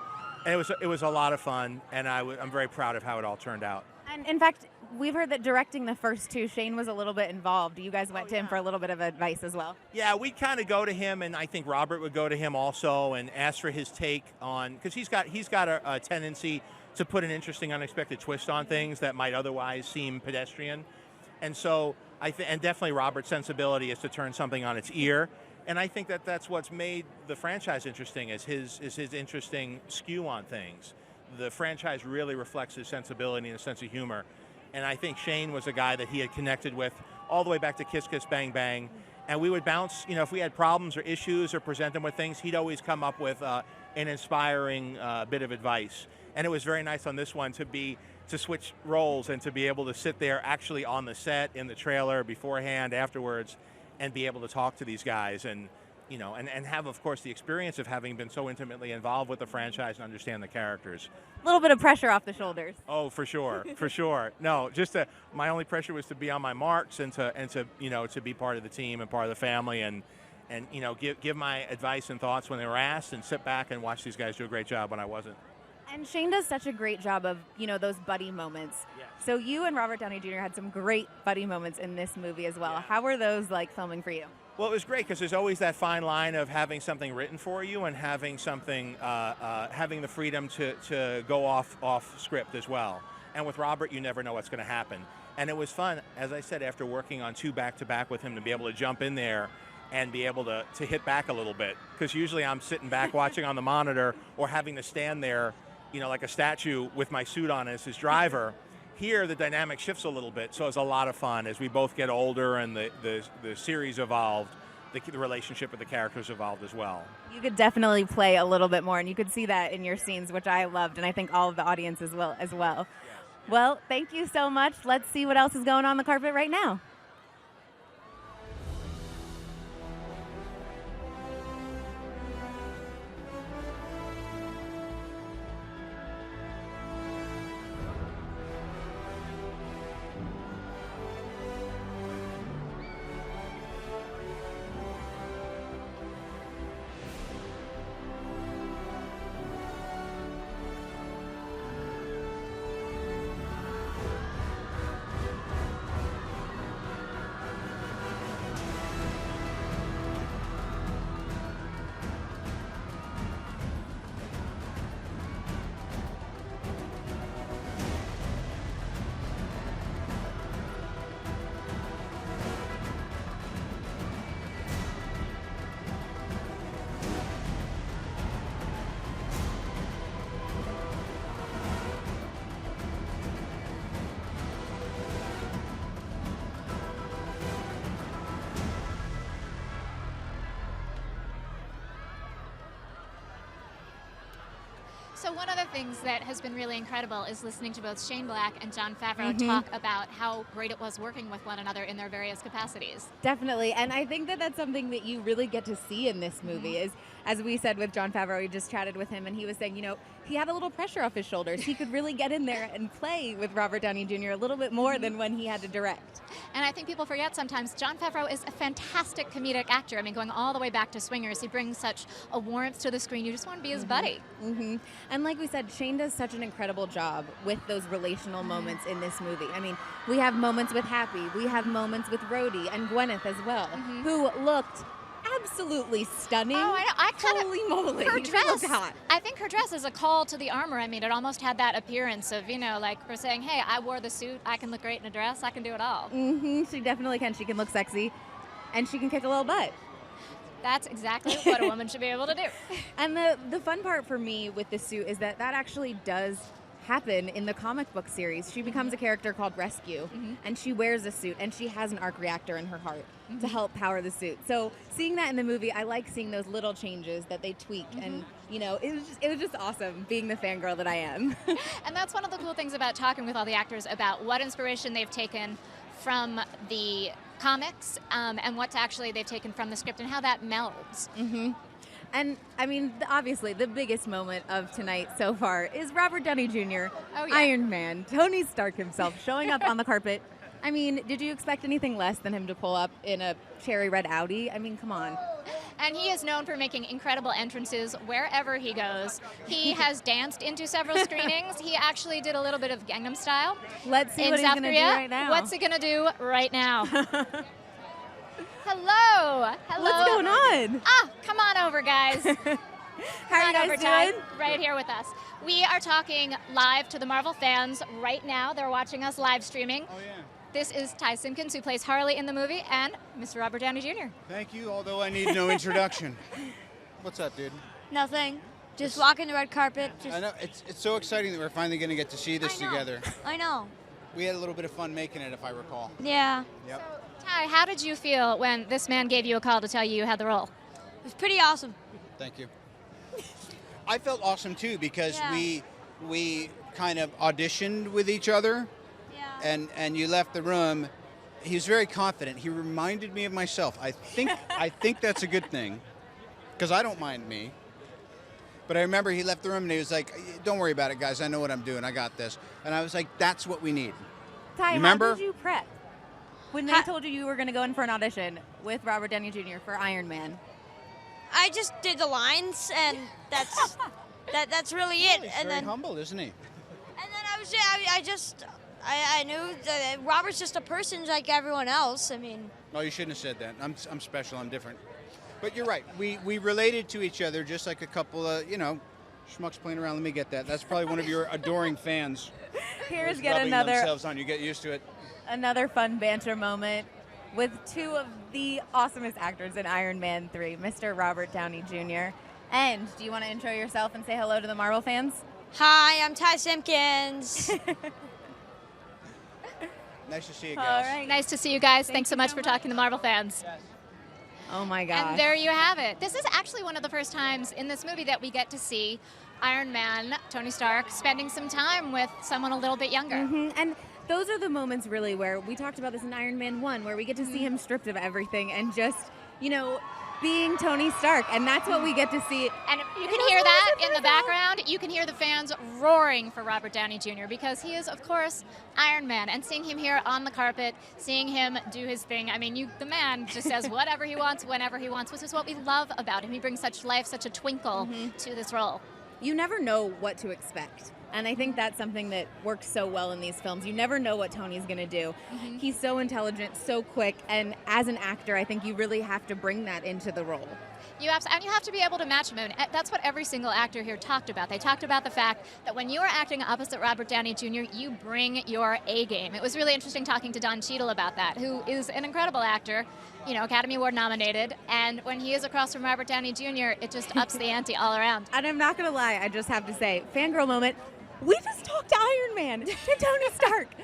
Speaker 18: And it was a lot of fun, and I'm very proud of how it all turned out.
Speaker 3: And in fact, we've heard that directing the first two, Shane was a little bit involved. You guys went to him for a little bit of advice as well.
Speaker 18: Yeah, we'd kind of go to him, and I think Robert would go to him also and ask for his take on, because he's got a tendency to put an interesting, unexpected twist on things that might otherwise seem pedestrian. And so and definitely Robert's sensibility is to turn something on its ear. And I think that that's what's made the franchise interesting, is his interesting skew on things. The franchise really reflects his sensibility and his sense of humor. And I think Shane was a guy that he had connected with all the way back to Kiss Kiss Bang Bang. And we would bounce, if we had problems or issues or present him with things, he'd always come up with an inspiring bit of advice. And it was very nice on this one to switch roles and to be able to sit there actually on the set, in the trailer, beforehand, afterwards, and be able to talk to these guys and have, of course, the experience of having been so intimately involved with the franchise and understand the characters.
Speaker 3: A little bit of pressure off the shoulders.
Speaker 18: Oh, for sure, for sure. No, my only pressure was to be on my marks and to be part of the team and part of the family and give my advice and thoughts when they were asked, and sit back and watch these guys do a great job when I wasn't.
Speaker 3: And Shane does such a great job of, those buddy moments.
Speaker 18: Yes.
Speaker 3: So you and Robert Downey Jr. had some great buddy moments in this movie as well. Yeah. How were those like filming for you?
Speaker 18: Well, it was great because there's always that fine line of having something written for you and having something, having the freedom to go off script as well. And with Robert, you never know what's going to happen. And it was fun, as I said, after working on 2 back-to-back with him, to be able to jump in there and be able to hit back a little bit. Because usually I'm sitting back watching on the monitor or having to stand there, like a statue with my suit on as his driver. Here, the dynamic shifts a little bit, so it's a lot of fun as we both get older and the series evolved. The relationship with the characters evolved as well.
Speaker 3: You could definitely play a little bit more, and you could see that in your scenes, which I loved, and I think all of the audience as well. Yeah. Well, thank you so much. Let's see what else is going on the carpet right now.
Speaker 1: So one of the things that has been really incredible is listening to both Shane Black and Jon Favreau talk about how great it was working with one another in their various capacities.
Speaker 3: Definitely, and I think that that's something that you really get to see in this movie is, as we said with Jon Favreau, we just chatted with him, and he was saying, he had a little pressure off his shoulders. He could really get in there and play with Robert Downey Jr. a little bit more than when he had to direct.
Speaker 1: And I think people forget sometimes Jon Favreau is a fantastic comedic actor. I mean, going all the way back to Swingers, he brings such a warmth to the screen. You just want to be his buddy.
Speaker 3: And like we said, Shane does such an incredible job with those relational moments in this movie. I mean, we have moments with Happy, we have moments with Rhodey and Gwyneth as well, who looked absolutely stunning.
Speaker 1: Oh, I know.
Speaker 3: Holy moly.
Speaker 1: Her
Speaker 3: She
Speaker 1: dress,
Speaker 3: looked hot.
Speaker 1: I think her dress is a call to the armor. I mean, it almost had that appearance of, like we're saying, hey, I wore the suit. I can look great in a dress. I can do it all.
Speaker 3: She definitely can. She can look sexy, and she can kick a little butt.
Speaker 1: That's exactly what a woman should be able to do.
Speaker 3: And the fun part for me with this suit is that actually does happen in the comic book series. She becomes a character called Rescue, and she wears a suit, and she has an arc reactor in her heart to help power the suit. So seeing that in the movie, I like seeing those little changes that they tweak, and it was just awesome being the fangirl that I am.
Speaker 1: And that's one of the cool things about talking with all the actors about what inspiration they've taken from the comics and what actually they've taken from the script and how that melds.
Speaker 3: And, I mean, obviously, the biggest moment of tonight so far is Robert Downey Jr., Iron Man, Tony Stark himself, showing up on the carpet. I mean, did you expect anything less than him to pull up in a cherry red Audi? I mean, come on.
Speaker 1: And he is known for making incredible entrances wherever he goes. He has danced into several screenings. He actually did a little bit of Gangnam Style.
Speaker 3: Let's see
Speaker 1: in
Speaker 3: what he's
Speaker 1: South
Speaker 3: going to do
Speaker 1: Korea.
Speaker 3: right now.
Speaker 1: What's he going to do right now? Hello. Hello.
Speaker 3: What's going on?
Speaker 1: Ah, come on over, guys.
Speaker 3: How are you guys doing?
Speaker 1: Right here with us. We are talking live to the Marvel fans right now. They're watching us live streaming.
Speaker 19: Oh, yeah.
Speaker 1: This is Ty Simpkins, who plays Harley in the movie, and Mr. Robert Downey Jr.
Speaker 19: Thank you, although I need no introduction. What's up, dude?
Speaker 20: Nothing. Just walking the red carpet. Just...
Speaker 19: I know, it's so exciting that we're finally going to get to see this together.
Speaker 20: I know.
Speaker 19: We had a little bit of fun making it, if I recall.
Speaker 20: Yeah.
Speaker 19: Yep.
Speaker 1: So, Ty, how did you feel when this man gave you a call to tell you you had the role?
Speaker 20: It was pretty awesome.
Speaker 19: Thank you. I felt awesome, too, because we kind of auditioned with each other. And you left the room. He was very confident. He reminded me of myself. I think that's a good thing, because I don't mind me. But I remember he left the room and he was like, "Don't worry about it, guys. I know what I'm doing. I got this." And I was like, "That's what we need."
Speaker 3: Ty,
Speaker 19: remember?
Speaker 3: how did you prep when they told you were going to go in for an audition with Robert Downey Jr. for Iron Man?
Speaker 20: I just did the lines, and that's really it.
Speaker 19: He's
Speaker 20: and
Speaker 19: very
Speaker 20: then
Speaker 19: humble, isn't he?
Speaker 20: I knew that Robert's just a person like everyone else. I mean.
Speaker 19: Oh, you shouldn't have said that. I'm special. I'm different. But you're right. We related to each other just like a couple of, schmucks playing around. Let me get that. That's probably one of your adoring fans.
Speaker 3: Here's
Speaker 19: who's
Speaker 3: yet
Speaker 19: rubbing
Speaker 3: another
Speaker 19: themselves on. You get used to it.
Speaker 3: Another fun banter moment with two of the awesomest actors in Iron Man 3, Mr. Robert Downey Jr. And do you want to intro yourself and say hello to the Marvel fans?
Speaker 20: Hi, I'm Ty Simpkins.
Speaker 19: Nice to see you guys.
Speaker 1: All right. Nice to see you guys. Thanks so much for talking to Marvel fans.
Speaker 3: Oh, my gosh.
Speaker 1: And there you have it. This is actually one of the first times in this movie that we get to see Iron Man, Tony Stark, spending some time with someone a little bit younger.
Speaker 3: And those are the moments really where we talked about this in Iron Man 1, where we get to see him stripped of everything and just, being Tony Stark. And that's what we get to see.
Speaker 1: And you can hear that in the background. You can hear the fans roaring for Robert Downey Jr. because he is, of course, Iron Man. And seeing him here on the carpet, seeing him do his thing, I mean, the man just says whatever he wants, whenever he wants, which is what we love about him. He brings such life, such a twinkle to this role.
Speaker 3: You never know what to expect. And I think that's something that works so well in these films. You never know what Tony's going to do. He's so intelligent, so quick, and as an actor, I think you really have to bring that into the role.
Speaker 1: And you have to be able to match him. And that's what every single actor here talked about. They talked about the fact that when you are acting opposite Robert Downey Jr., you bring your A game. It was really interesting talking to Don Cheadle about that, who is an incredible actor, Academy Award nominated. And when he is across from Robert Downey Jr., it just ups the ante all around.
Speaker 3: And I'm not going to lie, I just have to say, fangirl moment, we just talked to Iron Man, to Tony Stark.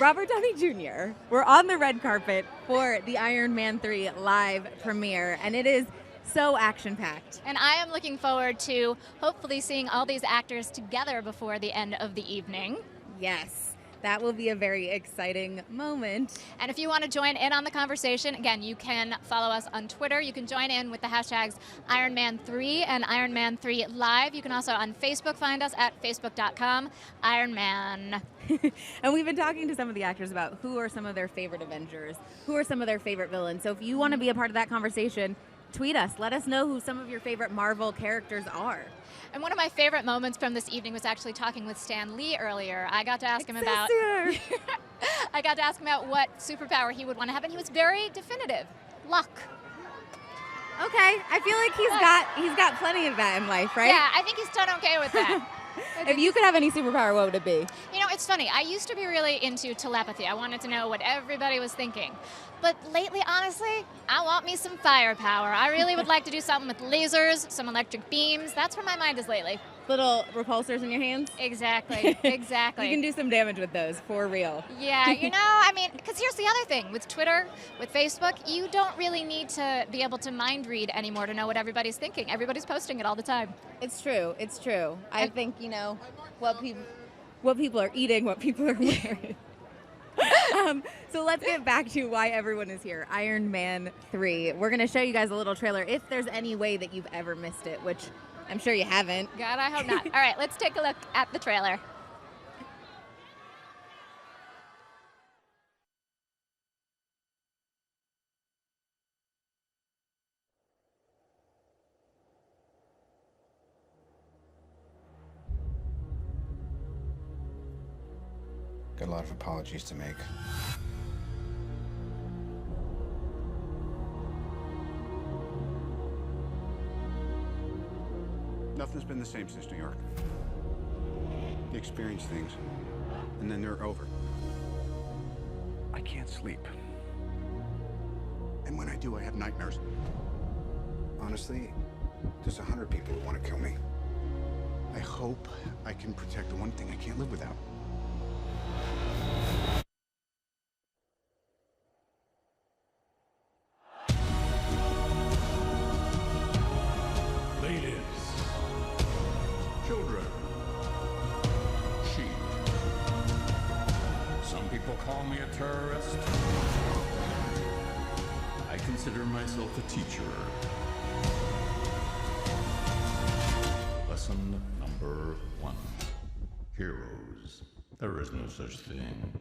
Speaker 3: Robert Downey Jr. We're on the red carpet for the Iron Man 3 live premiere, and it is so action-packed.
Speaker 1: And I am looking forward to hopefully seeing all these actors together before the end of the evening.
Speaker 3: Yes. That will be a very exciting moment.
Speaker 1: And if you want to join in on the conversation, again, you can follow us on Twitter. You can join in with the hashtags IronMan3 and IronMan3Live. You can also on Facebook find us at facebook.com/IronMan.
Speaker 3: And we've been talking to some of the actors about who are some of their favorite Avengers, who are some of their favorite villains. So if you want to be a part of that conversation, tweet us. Let us know who some of your favorite Marvel characters are.
Speaker 1: And one of my favorite moments from this evening was actually talking with Stan Lee earlier. I got to ask him about what superpower he would want to have, and he was very definitive. Luck.
Speaker 3: Okay, I feel like he's got plenty of that in life, right?
Speaker 1: Yeah, I think he's done okay with that.
Speaker 3: If you could have any superpower, what would it be?
Speaker 1: It's funny. I used to be really into telepathy. I wanted to know what everybody was thinking. But lately, honestly, I want me some firepower. I really would like to do something with lasers, some electric beams. That's where my mind is lately.
Speaker 3: Little repulsors in your hands?
Speaker 1: Exactly, exactly.
Speaker 3: You can do some damage with those, for real.
Speaker 1: Yeah, because here's the other thing. With Twitter, with Facebook, you don't really need to be able to mind read anymore to know what everybody's thinking. Everybody's posting it all the time.
Speaker 3: It's true. I think, what people are eating, what people are wearing. So let's get back to why everyone is here. Iron Man 3. We're going to show you guys a little trailer if there's any way that you've ever missed it, which I'm sure you haven't.
Speaker 1: God, I hope not. All right, let's take a look at the trailer.
Speaker 4: Got a lot of apologies to make. Nothing's been the same since New York. You experience things, and then they're over. I can't sleep. And when I do, I have nightmares. Honestly, there's 100 people who want to kill me. I hope I can protect the one thing I can't live without.
Speaker 6: Ladies, children, sheep. Some people call me a terrorist. I consider myself a teacher. Lesson number 1. Heroes. There is no such thing.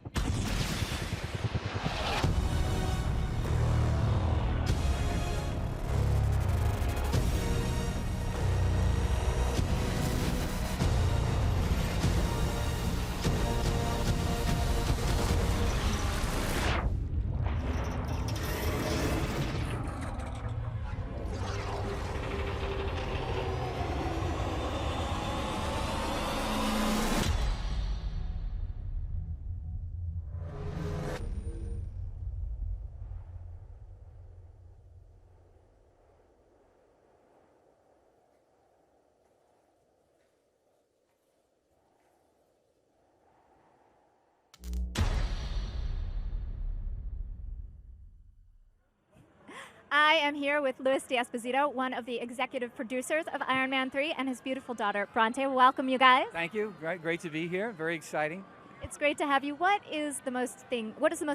Speaker 1: I am here with Luis D'Esposito, one of the executive producers of Iron Man 3, and his beautiful daughter, Bronte. Welcome, you guys.
Speaker 21: Thank you. Great to be here. Very exciting.
Speaker 1: It's great to have you. What is the most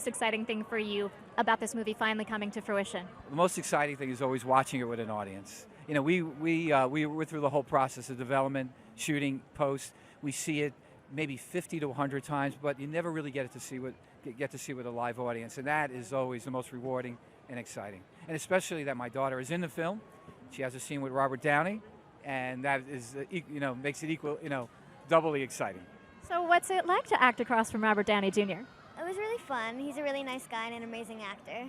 Speaker 1: exciting thing for you about this movie finally coming to fruition?
Speaker 21: The most exciting thing is always watching it with an audience. You know, we were through the whole process of development, shooting, post. We see it maybe 50 to 100 times, but you never really get to see with a live audience, and that is always the most rewarding and exciting. And especially that my daughter is in the film. She has a scene with Robert Downey, and that is, makes it doubly exciting.
Speaker 1: So what's it like to act across from Robert Downey Jr.?
Speaker 22: It was really fun. He's a really nice guy and an amazing actor.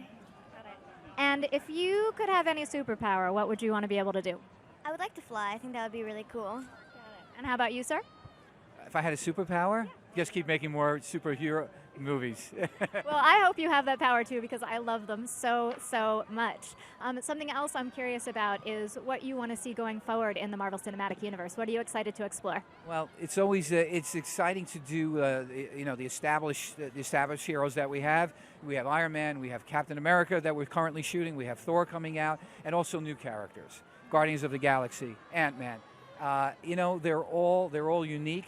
Speaker 1: And if you could have any superpower, what would you want to be able to do?
Speaker 22: I would like to fly. I think that would be really cool.
Speaker 1: And how about you, sir?
Speaker 21: If I had a superpower, just keep making more superhero movies.
Speaker 1: Well, I hope you have that power too, because I love them so much. Something else I'm curious about is what you want to see going forward in the Marvel Cinematic Universe. What are you excited to explore?
Speaker 21: Well, it's always it's exciting to do the established heroes that we have. We have Iron Man, we have Captain America that we're currently shooting, we have Thor coming out, and also new characters, Guardians of the Galaxy, Ant-Man. They're all unique.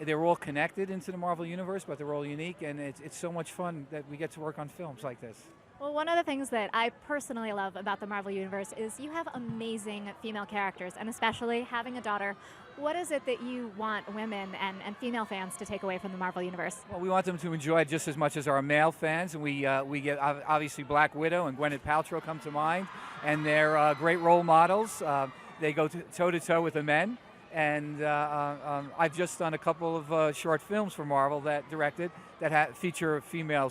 Speaker 21: They're all connected into the Marvel Universe, but they're all unique, and it's so much fun that we get to work on films like this.
Speaker 1: Well, one of the things that I personally love about the Marvel Universe is you have amazing female characters, and especially having a daughter. What is it that you want women and female fans to take away from the Marvel Universe?
Speaker 21: Well, we want them to enjoy it just as much as our male fans, and we get obviously Black Widow and Gwyneth Paltrow come to mind, and they're great role models. They go toe-to-toe with the men. And I've just done a couple of short films for Marvel that feature female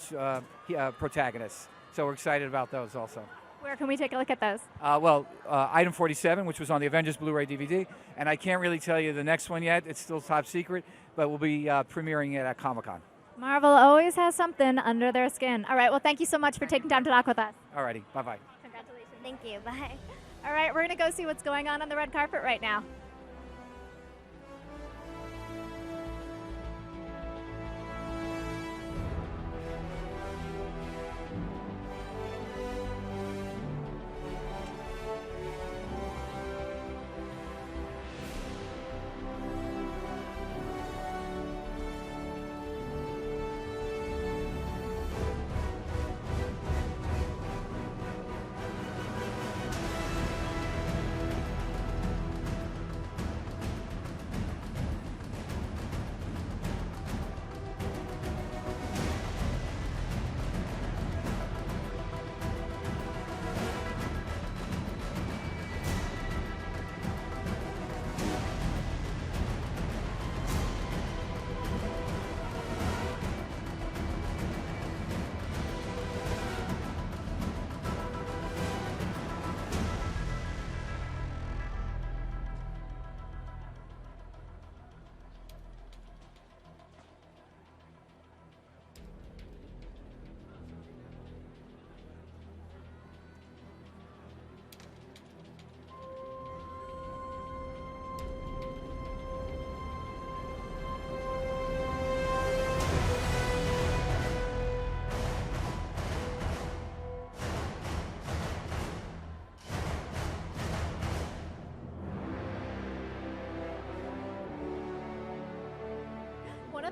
Speaker 21: protagonists. So we're excited about those also.
Speaker 1: Where can we take a look at those?
Speaker 21: Item 47, which was on the Avengers Blu-ray DVD. And I can't really tell you the next one yet. It's still top secret, but we'll be premiering it at Comic-Con.
Speaker 1: Marvel always has something under their skin. All right, well, thank you so much for taking time to talk with us.
Speaker 21: All righty, bye-bye.
Speaker 1: Congratulations.
Speaker 22: Thank you. Bye.
Speaker 1: All right, we're going to go see what's going on the red carpet right now.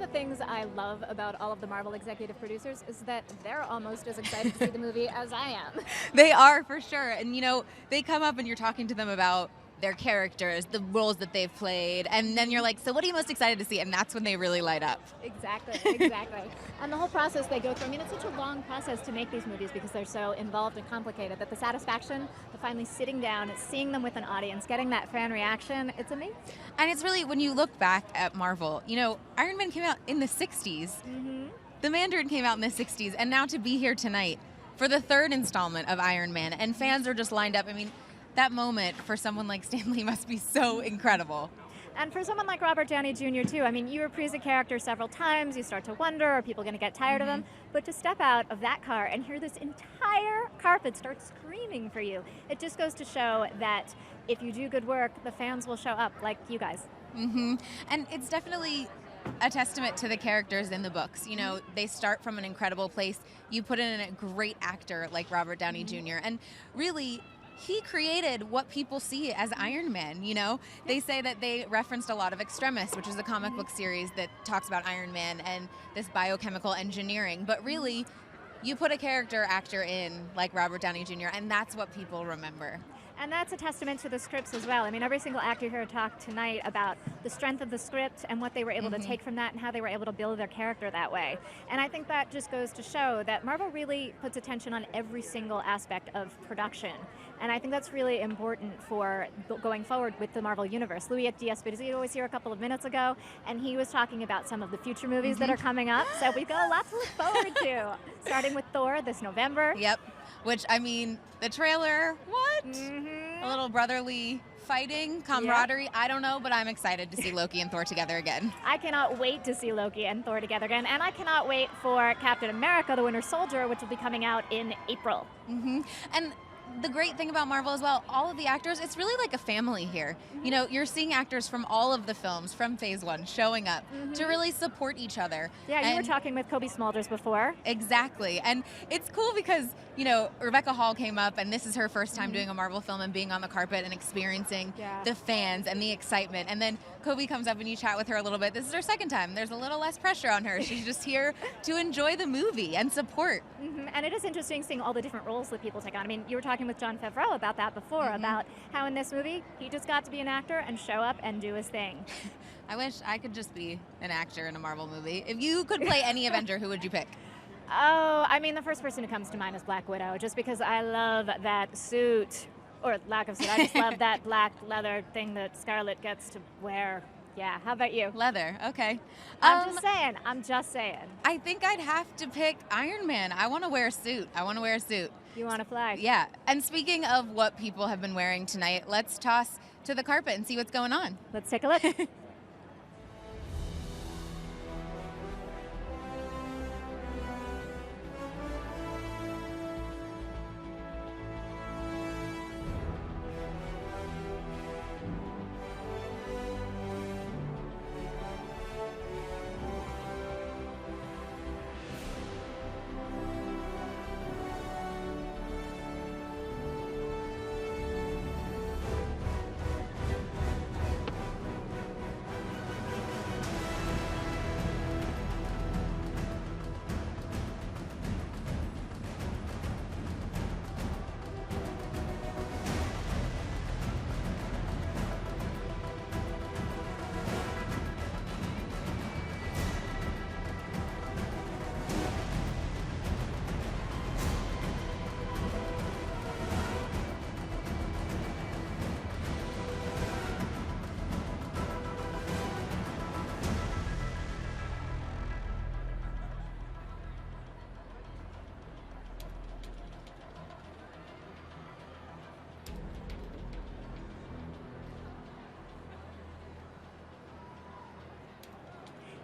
Speaker 1: of the things I love about all of the Marvel executive producers is that they're almost as excited to see the movie as I am.
Speaker 3: They are, for sure. And, you know, they come up and you're talking to them about their characters, the roles that they've played, and then you're like, so what are you most excited to see? And that's when they really light up.
Speaker 1: Exactly. And the whole process they go through, I mean, it's such a long process to make these movies because they're so involved and complicated that the satisfaction of finally sitting down, seeing them with an audience, getting that fan reaction, it's amazing.
Speaker 3: And it's really, when you look back at Marvel, you know, Iron Man came out in the 60s. The Mandarin came out in the 60s, and now to be here tonight for the third installment of Iron Man, and fans are just lined up. I mean, that moment for someone like Stan Lee must be so incredible.
Speaker 1: And for someone like Robert Downey Jr. too, I mean, you reprise a character several times, you start to wonder, are people going to get tired of him? But to step out of that car and hear this entire carpet start screaming for you, it just goes to show that if you do good work, the fans will show up, like you guys.
Speaker 3: And it's definitely a testament to the characters in the books. You know, they start from an incredible place. You put in a great actor like Robert Downey Jr. And really, he created what people see as Iron Man, you know? They say that they referenced a lot of Extremis, which is a comic book series that talks about Iron Man and this biochemical engineering. But really, you put a character actor in like Robert Downey Jr., and that's what people remember.
Speaker 1: And that's a testament to the scripts as well. I mean, every single actor here talked tonight about the strength of the script and what they were able to take from that and how they were able to build their character that way. And I think that just goes to show that Marvel really puts attention on every single aspect of production. And I think that's really important for going forward with the Marvel Universe. Luis D'Esposito was here a couple of minutes ago, and he was talking about some of the future movies that are coming up. So we've got a lot to look forward to, starting with Thor this November.
Speaker 3: Yep. Which, I mean, the trailer, what? A little brotherly fighting, camaraderie. I don't know, but I'm excited to see Loki and Thor together again.
Speaker 1: I cannot wait to see Loki and Thor together again, and I cannot wait for Captain America, the Winter Soldier, which will be coming out in April.
Speaker 3: And the great thing about Marvel as well, all of the actors, it's really like a family here. You know, you're seeing actors from all of the films from Phase 1 showing up to really support each other.
Speaker 1: Yeah, you were talking with Kobe Smulders before.
Speaker 3: Exactly. And it's cool because, you know, Rebecca Hall came up, and this is her first time doing a Marvel film and being on the carpet and experiencing the fans and the excitement. And then Kobe comes up and you chat with her a little bit. This is her second time. There's a little less pressure on her. She's just here to enjoy the movie and support.
Speaker 1: And it is interesting seeing all the different roles that people take on. I mean, you were talking with Jon Favreau about that before, about how in this movie, he just got to be an actor and show up and do his thing.
Speaker 3: I wish I could just be an actor in a Marvel movie. If you could play any Avenger, who would you pick?
Speaker 1: Oh, I mean, the first person who comes to mind is Black Widow, just because I love that suit, or lack of suit. I just love that black leather thing that Scarlet gets to wear. Yeah, how about you?
Speaker 3: Leather, okay.
Speaker 1: I'm just saying.
Speaker 3: I think I'd have to pick Iron Man. I want to wear a suit.
Speaker 1: You want to fly?
Speaker 3: Yeah. And speaking of what people have been wearing tonight, let's toss to the carpet and see what's going on.
Speaker 1: Let's take a look.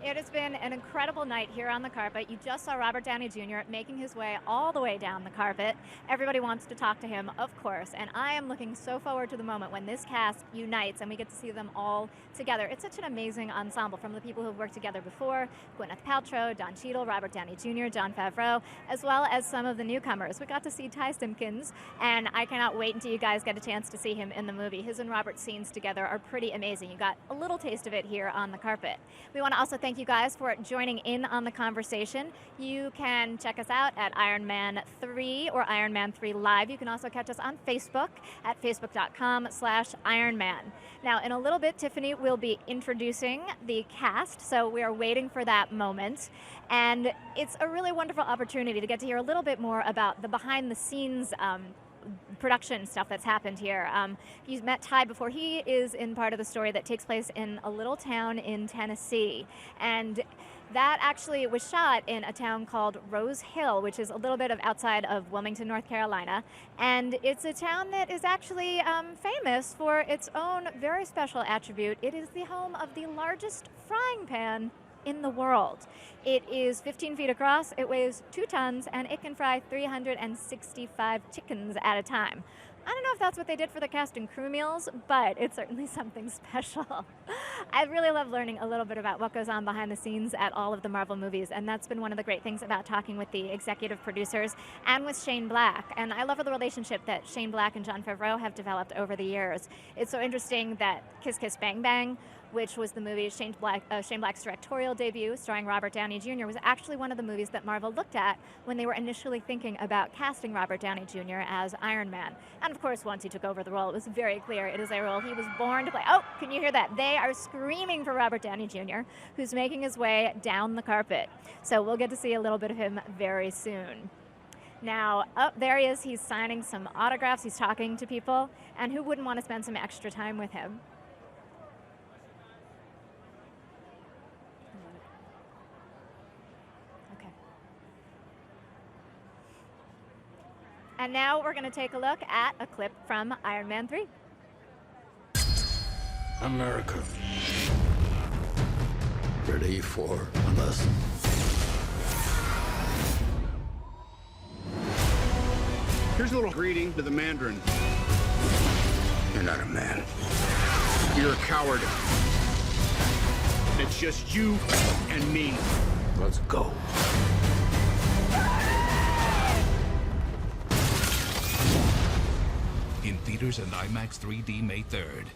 Speaker 1: It has been an incredible night here on the carpet. You just saw Robert Downey Jr. making his way all the way down the carpet. Everybody wants to talk to him, of course, and I am looking so forward to the moment when this cast unites and we get to see them all together. It's such an amazing ensemble from the people who've worked together before, Gwyneth Paltrow, Don Cheadle, Robert Downey Jr., Jon Favreau, as well as some of the newcomers. We got to see Ty Simpkins, and I cannot wait until you guys get a chance to see him in the movie. His and Robert's scenes together are pretty amazing. You got a little taste of it here on the carpet. We want to also thank thank you guys for joining in on the conversation. You can check us out at Iron Man 3 or Iron Man 3 Live. You can also catch us on Facebook at facebook.com/Ironman. Now, in a little bit, Tiffany will be introducing the cast, so we are waiting for that moment. And it's a really wonderful opportunity to get to hear a little bit more about the behind-the-scenes production stuff that's happened here. You've met Ty before. He is in part of the story that takes place in a little town in Tennessee. And that actually was shot in a town called Rose Hill, which is a little bit outside of Wilmington, North Carolina. And it's a town that is actually famous for its own very special attribute. It is the home of the largest frying pan in the world. It is 15 feet across, it weighs 2 tons, and it can fry 365 chickens at a time. I don't know if that's what they did for the cast and crew meals, but it's certainly something special. I really love learning a little bit about what goes on behind the scenes at all of the Marvel movies, and that's been one of the great things about talking with the executive producers and with Shane Black. And I love the relationship that Shane Black and Jon Favreau have developed over the years. It's so interesting that Kiss Kiss Bang Bang, which was the movie Shane Black's directorial debut starring Robert Downey Jr., was actually one of the movies that Marvel looked at when they were initially thinking about casting Robert Downey Jr. as Iron Man. And of course, once he took over the role, it was very clear it is a role he was born to play. Oh, can you hear that? They are screaming for Robert Downey Jr., who's making his way down the carpet. So we'll get to see a little bit of him very soon. Now, there he is. He's signing some autographs. He's talking to people. And who wouldn't want to spend some extra time with him? And now we're going to take a look at a clip from Iron Man 3.
Speaker 6: America. Ready for a lesson.
Speaker 2: Here's a little greeting to the Mandarin.
Speaker 4: You're not a man.
Speaker 2: You're a coward. It's just you and me.
Speaker 6: Let's go.
Speaker 5: In theaters and IMAX 3D May 3rd.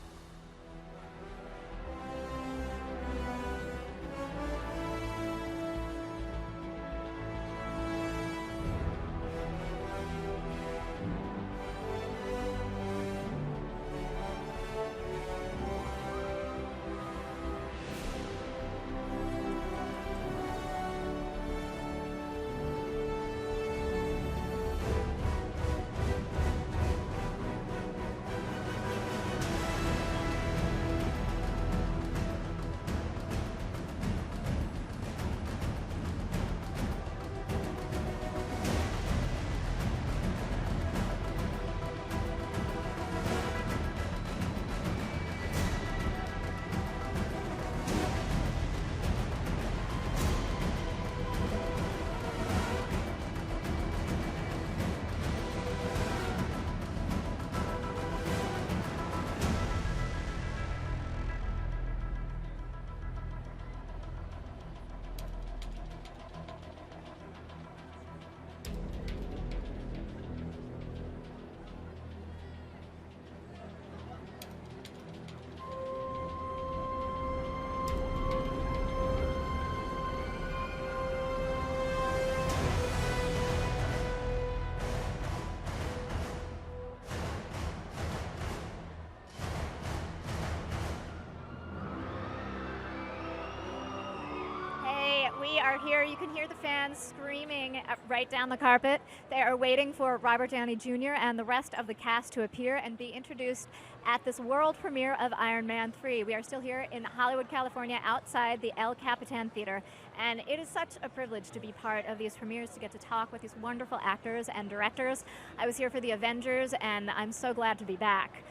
Speaker 1: We are here. You can hear the fans screaming right down the carpet. They are waiting for Robert Downey Jr. and the rest of the cast to appear and be introduced at this world premiere of Iron Man 3. We are still here in Hollywood, California, outside the El Capitan Theater, and it is such a privilege to be part of these premieres, to get to talk with these wonderful actors and directors. I was here for the Avengers, and I'm so glad to be back.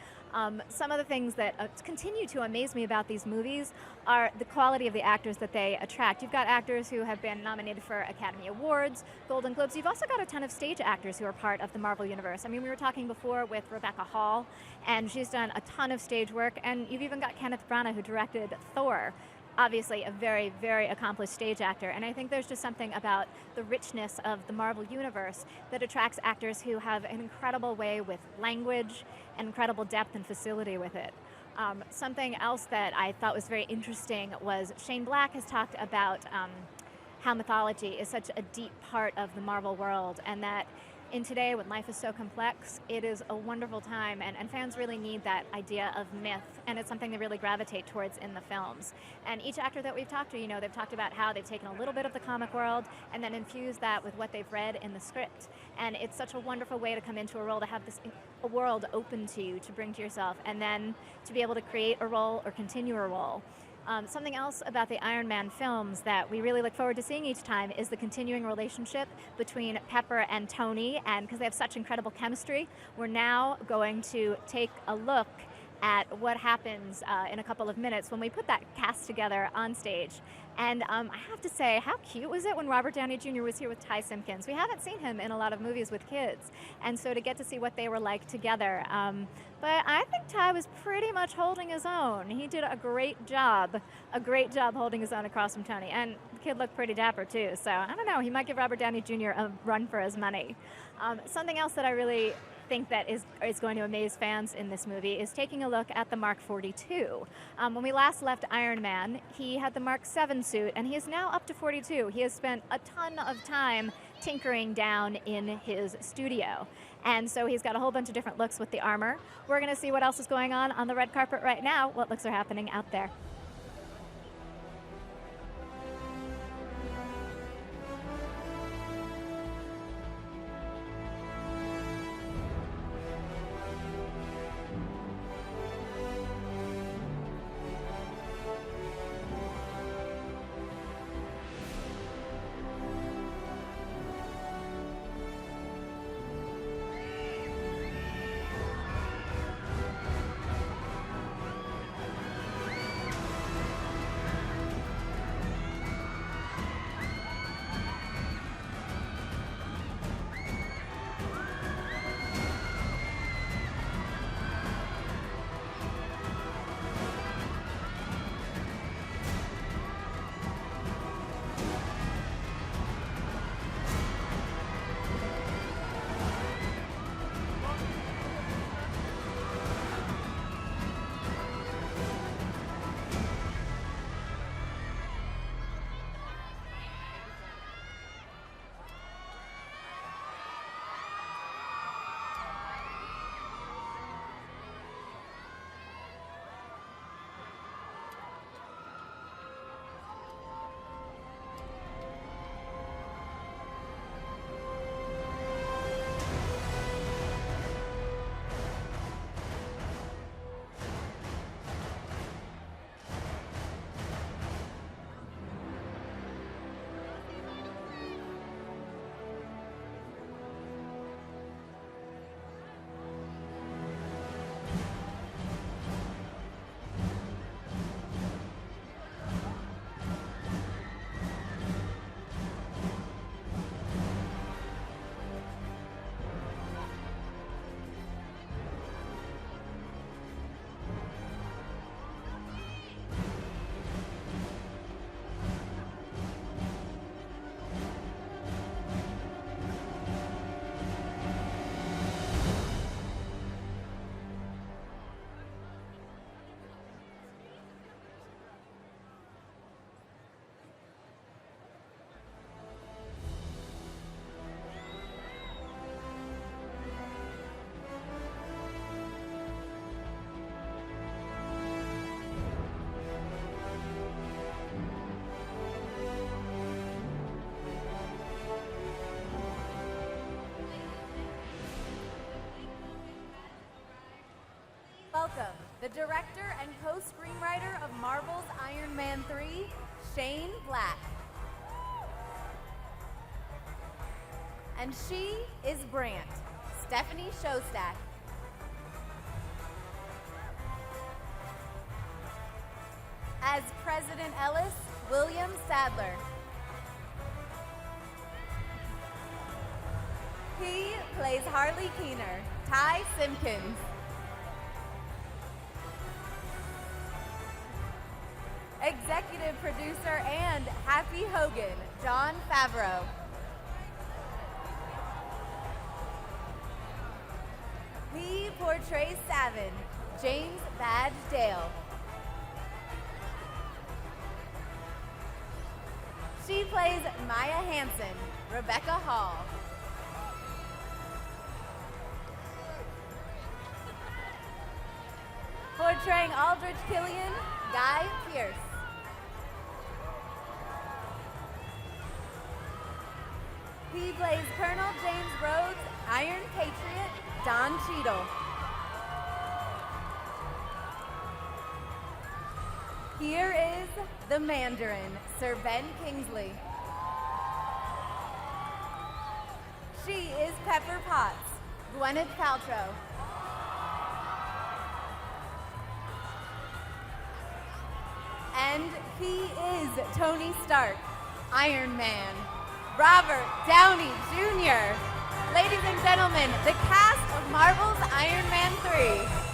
Speaker 1: Some of the things that continue to amaze me about these movies are the quality of the actors that they attract. You've got actors who have been nominated for Academy Awards, Golden Globes. You've also got a ton of stage actors who are part of the Marvel Universe. I mean, we were talking before with Rebecca Hall, and she's done a ton of stage work. And you've even got Kenneth Branagh, who directed Thor. Obviously a very, very accomplished stage actor. And I think there's just something about the richness of the Marvel Universe that attracts actors who have an incredible way with language and incredible depth and facility with it. Something else that I thought was very interesting was Shane Black has talked about how mythology is such a deep part of the Marvel world, and that in today, when life is so complex, it is a wonderful time, and fans really need that idea of myth, and it's something they really gravitate towards in the films. And each actor that we've talked to, they've talked about how they've taken a little bit of the comic world and then infused that with what they've read in the script. And it's such a wonderful way to come into a role, to have a world open to you, to bring to yourself, and then to be able to create a role or continue a role. Something else about the Iron Man films that we really look forward to seeing each time is the continuing relationship between Pepper and Tony, and because they have such incredible chemistry, we're now going to take a look at what happens in a couple of minutes when we put that cast together on stage. And I have to say, how cute was it when Robert Downey Jr. was here with Ty Simpkins? We haven't seen him in a lot of movies with kids, and so to get to see what they were like together. But I think Ty was pretty much holding his own. He did a great job holding his own across from Tony. And the kid looked pretty dapper too, so I don't know, he might give Robert Downey Jr. a run for his money. Something else that I really think that is going to amaze fans in this movie is taking a look at the Mark 42. When we last left Iron Man, he had the Mark 7 suit, and he is now up to 42. He has spent a ton of time tinkering down in his studio. And so he's got a whole bunch of different looks with the armor. We're going to see what else is going on the red carpet right now, what looks are happening out there.
Speaker 7: Welcome, the director and co-screenwriter of Marvel's Iron Man 3, Shane Black. And she is Brant, Stephanie Shostak. As President Ellis, William Sadler. He plays Harley Keener, Ty Simpkins. Executive producer and Happy Hogan, Jon Favreau. He portrays Savin, James Badge Dale. She plays Maya Hansen, Rebecca Hall. Portraying Aldrich Killian, Guy Pearce. He plays Colonel James Rhodes, Iron Patriot, Don Cheadle. Here is the Mandarin, Sir Ben Kingsley. She is Pepper Potts, Gwyneth Paltrow. And he is Tony Stark, Iron Man, Robert Downey Jr. Ladies and gentlemen, the cast of Marvel's Iron Man 3.